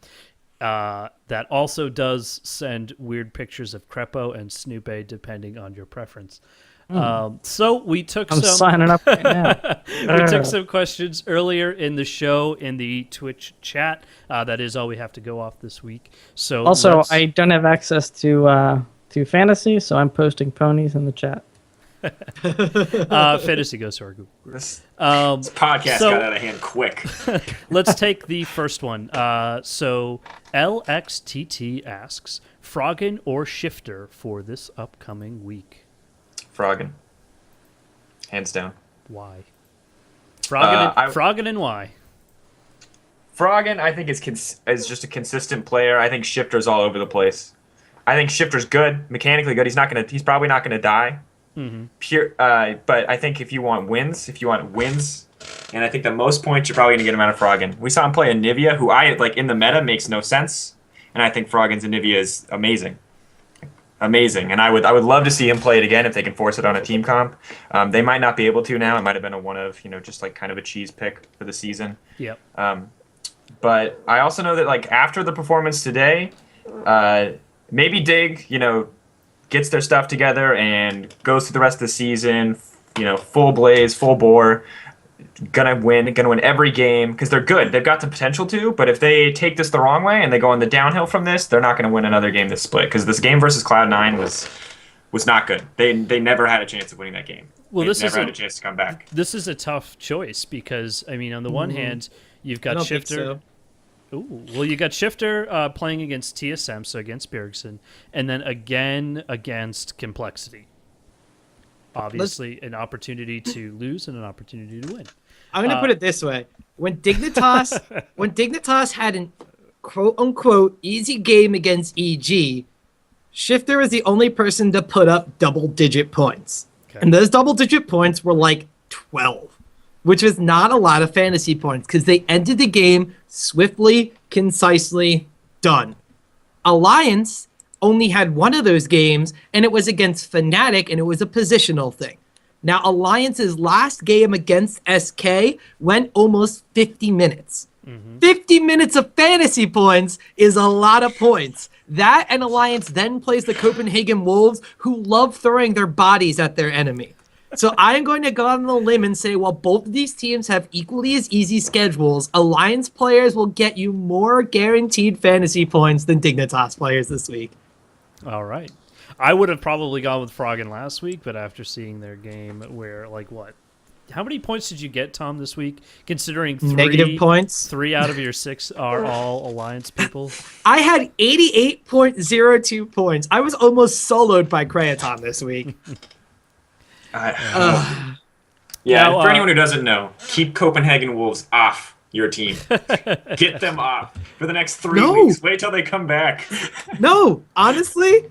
A: That also does send weird pictures of Crepo and Snoopy, depending on your preference. So we took
C: I'm
A: some
C: signing up right now.
A: we took some questions earlier in the show in the Twitch chat. That is all we have to go off this week. So
C: Also, I don't have access to fantasy, so I'm posting ponies in the chat.
A: fantasy goes to our Google group.
D: This podcast
A: so-
D: got out of hand quick.
A: Let's take the first one. So LXTT asks, Froggen or Shifter for this upcoming week?
D: Froggen. Hands down.
A: Why? Froggen,
D: I-
A: Froggen and why?
D: Froggen, I think, is just a consistent player. I think Shifter's all over the place. I think Shifter's good, mechanically good. He's probably not gonna die.
A: Mm-hmm.
D: But I think if you want wins, and I think the most points you're probably gonna get him out of Froggen. We saw him play a Nivea, who in the meta makes no sense, and I think Froggen's Nivea is amazing, and I would love to see him play it again if they can force it on a team comp. They might not be able to now. It might have been one of just kind of a cheese pick for the season.
A: Yep.
D: But I also know that after the performance today, maybe Dig, gets their stuff together and goes through the rest of the season, full blaze, full bore, gonna win every game because they're good. They've got the potential to, but if they take this the wrong way and they go on the downhill from this, they're not gonna win another game this split because this game versus Cloud9 was not good. They never had a chance of winning that game.
A: Well,
D: They never had a chance to come back.
A: This is a tough choice because, on the one hand, you've
B: I
A: got
B: don't think
A: Shifter.
B: so.
A: Ooh, well, you got Shifter playing against TSM, so against Bjergsen, and then again against Complexity. Obviously, an opportunity to lose and an opportunity to win.
B: I'm gonna put it this way: when Dignitas had an quote unquote easy game against EG, Shifter was the only person to put up double-digit points,
A: Okay.
B: and those double-digit points were like 12. Which was not a lot of fantasy points because they ended the game swiftly, concisely, done. Alliance only had one of those games, and it was against Fnatic, and it was a positional thing. Now, Alliance's last game against SK went almost 50 minutes. 50 minutes of fantasy points is a lot of points. That and Alliance then plays the Copenhagen Wolves, who love throwing their bodies at their enemy. So I am going to go on the limb and say, while both of these teams have equally as easy schedules, Alliance players will get you more guaranteed fantasy points than Dignitas players this week.
A: All right. I would have probably gone with Froggen last week, but after seeing their game where, how many points did you get, Tom, this week? Considering
B: Negative points.
A: 3 out of your 6 are all Alliance people.
B: I had 88.02 points. I was almost soloed by Kraton this week.
D: Yeah,
A: Now,
D: for anyone who doesn't know, keep Copenhagen Wolves off your team. Get them off for the next 3 weeks. Wait till they come back.
B: No, honestly.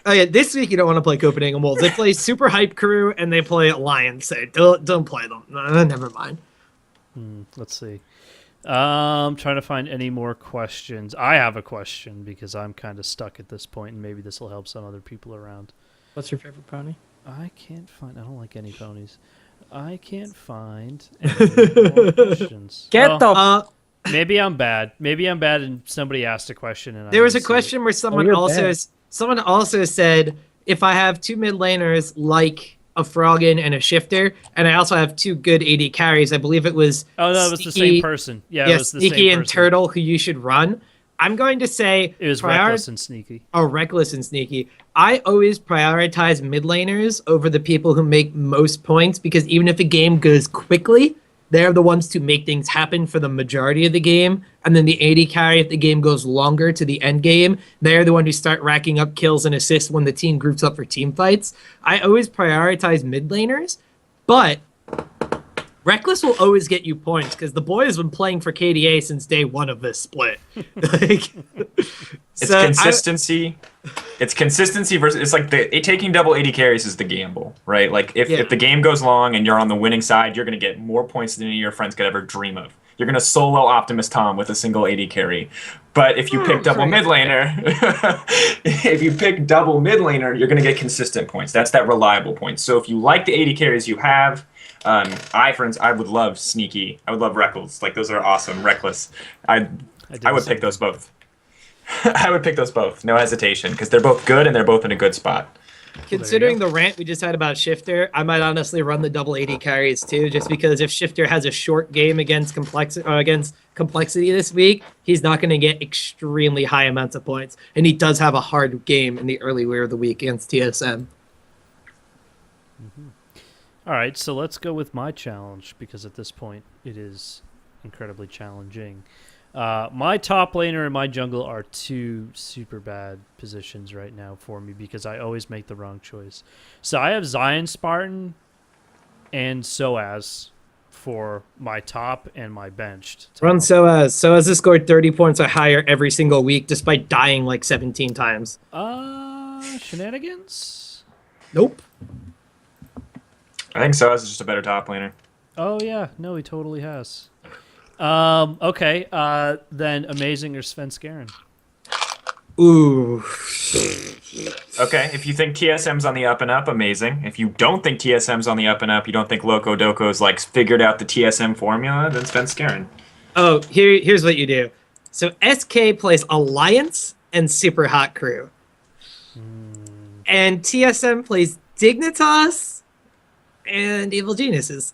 B: Oh yeah, this week you don't want to play Copenhagen Wolves. They play Super Hype Crew and they play Alliance. So don't play them. Never mind.
A: Let's see. Trying to find any more questions. I have a question because I'm kind of stuck at this point, and maybe this will help some other people around.
C: What's your favorite pony?
A: I don't like any ponies. I can't find any more questions.
C: Get the
A: Maybe I'm bad. And somebody asked a question. And
B: There
A: I
B: was a
A: didn't see it.
B: question where
C: you're bad.
B: someone also said, if I have 2 mid laners like a Froggen and a Shifter, and I also have 2 good AD carries, I believe it was
A: Oh, no, it was the same person. Yeah, it was the
B: Sneaky
A: same
B: and
A: person.
B: Turtle, who you should run. I'm going to say
A: It was reckless and sneaky.
B: Oh, reckless and sneaky. I always prioritize mid laners over the people who make most points because even if a game goes quickly, they're the ones to make things happen for the majority of the game. And then the AD carry, if the game goes longer to the end game, they're the one who start racking up kills and assists when the team groups up for team fights. I always prioritize mid laners, but Reckless will always get you points because the boy has been playing for KDA since day one of this split.
D: It's consistency. It's consistency versus. It's like taking double 80 carries is the gamble, right? Like if the game goes long and you're on the winning side, you're going to get more points than any of your friends could ever dream of. You're going to solo Optimus Tom with a single 80 carry. But if you pick double mid laner, you're going to get consistent points. That's that reliable point. So if you like the 80 carries you have. I would love Sneaky. I would love Reckless. Like, those are awesome. Reckless. I would pick those both. I would pick those both. No hesitation. Because they're both good and they're both in a good spot.
B: Considering the rant we just had about Shifter, I might honestly run the double 80 carries too, just because if Shifter has a short game against complexity this week, he's not going to get extremely high amounts of points. And he does have a hard game in the early week of the week against TSM.
A: Mm-hmm. All right, so let's go with my challenge because at this point it is incredibly challenging. My top laner and my jungle are two super bad positions right now for me because I always make the wrong choice. So I have Zion Spartan and Soaz for my top and my benched.
B: Run Soaz. Soaz has scored 30 points or higher every single week despite dying like 17 times.
A: Shenanigans?
B: Nope.
D: I think Soaz is just a better top laner.
A: Oh, yeah. No, he totally has. Okay. Then Amazing or Svenskeren?
B: Ooh.
D: Okay, if you think TSM's on the up and up, Amazing. If you don't think TSM's on the up and up, you don't think Loco Doco's like figured out the TSM formula, then Svenskeren.
B: Oh, here's what you do. So SK plays Alliance and Super Hot Crew. And TSM plays Dignitas and Evil Geniuses.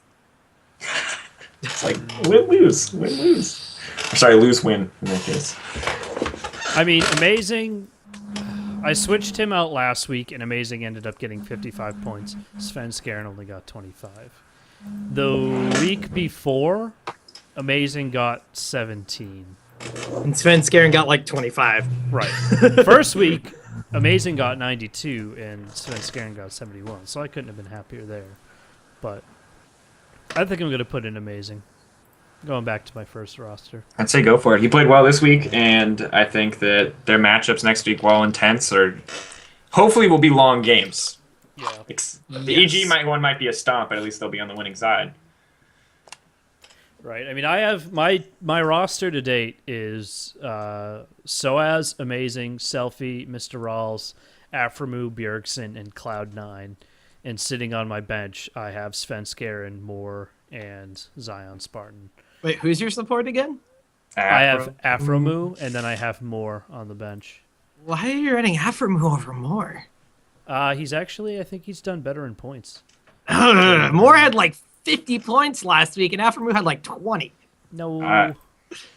D: It's like win-lose. Win-lose. Sorry, lose-win in that case.
A: I mean, Amazing... I switched him out last week, and Amazing ended up getting 55 points. Svenskeren only got 25. The week before, Amazing got 17.
B: And Svenskeren got like 25.
A: Right. First week, Amazing got 92, and Svenskeren got 71, so I couldn't have been happier there. But I think I'm going to put in Amazing. Going back to my first roster.
D: I'd say go for it. He played well this week, and I think that their matchups next week, while intense, hopefully will be long games.
A: Yeah.
D: The EG one might be a stomp, but at least they'll be on the winning side.
A: Right. I mean, I have my roster to date is Soaz, Amazing, Selfie, Mr. Rawls, Aframu, Bjergsen, and Cloud9. And sitting on my bench, I have Svenskeren, Moore, and Zion Spartan.
B: Wait, who's your support again?
A: I have Aframu, and then I have Moore on the bench.
B: Why are you running Aframu over Moore?
A: He's actually, I think he's done better in points.
B: Moore had like 50 points last week, and Aframu had like 20.
A: No.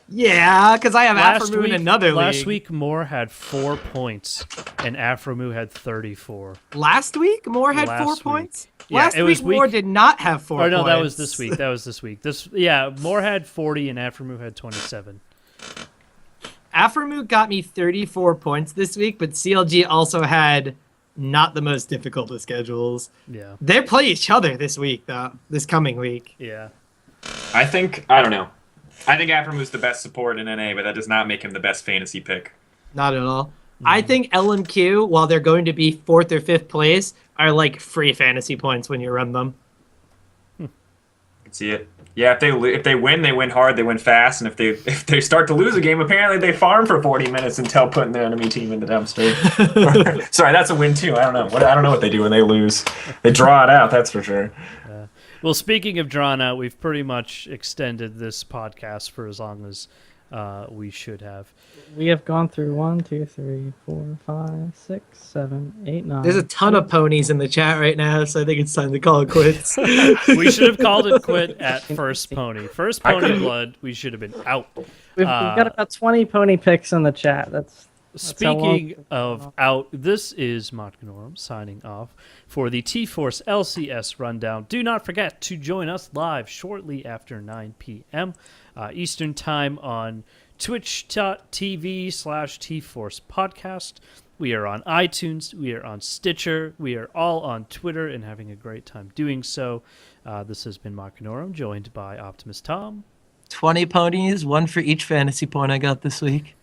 B: Yeah, because I have Aframu in another league.
A: Last week, Moore had 4 points, and Aframu had 34.
B: Last week, Moore had 4 points?
A: Yeah,
B: last week, Moore did not have 4 points.
A: Oh, no, that was this week. Moore had 40, and Aframu had 27.
B: Aframu got me 34 points this week, but CLG also had not the most difficult of schedules.
A: Yeah.
B: They play each other this week, though, this coming week.
A: Yeah.
D: I think Aframu's the best support in NA, but that does not make him the best fantasy pick.
B: Not at all. I think LMQ, while they're going to be 4th or 5th place, are like free fantasy points when you run them.
D: I can see it. Yeah, if they win, they win hard, they win fast, and if they start to lose a game, apparently they farm for 40 minutes until putting their enemy team in the dumpster. Sorry, that's a win too. I don't know. I don't know what they do when they lose. They draw it out, that's for sure.
A: Well, speaking of drawn out, we've pretty much extended this podcast for as long as we should have.
C: We have gone through 1, 2, 3, 4, 5, 6, 7, 8, 9.
B: There's a ton of ponies in the chat right now, so I think it's time to call it quits.
A: We should have called it quit at first pony. First
D: I
A: pony
D: couldn't-
A: blood, we should have been out.
C: We've got about 20 pony picks in the chat. That's how long
A: Speaking
C: it's been
A: of
C: going on.
A: out, this is Montganorum signing off for the T-Force LCS rundown. Do not forget to join us live shortly after 9 p.m. Eastern Time on twitch.tv/T-Force podcast. We are on iTunes. We are on Stitcher. We are all on Twitter and having a great time doing so. This has been Montganorum, joined by Optimus Tom.
B: 20 ponies, one for each fantasy point I got this week.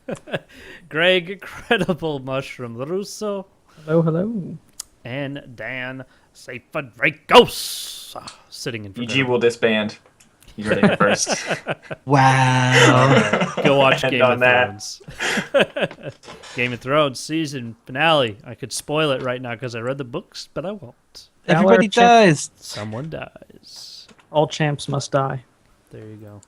A: Greg, Incredible Mushroom Russo,
C: Hello, hello.
A: and Dan Dracos sitting in front
D: EG
A: of
D: will disband. You heard it first.
B: Wow.
A: Go watch
D: And
A: Game
D: on
A: of
D: that.
A: Thrones. Game of Thrones season finale. I could spoil it right now because I read the books, but I won't.
B: Everybody dies.
A: Someone dies.
C: All champs must die.
A: There you go.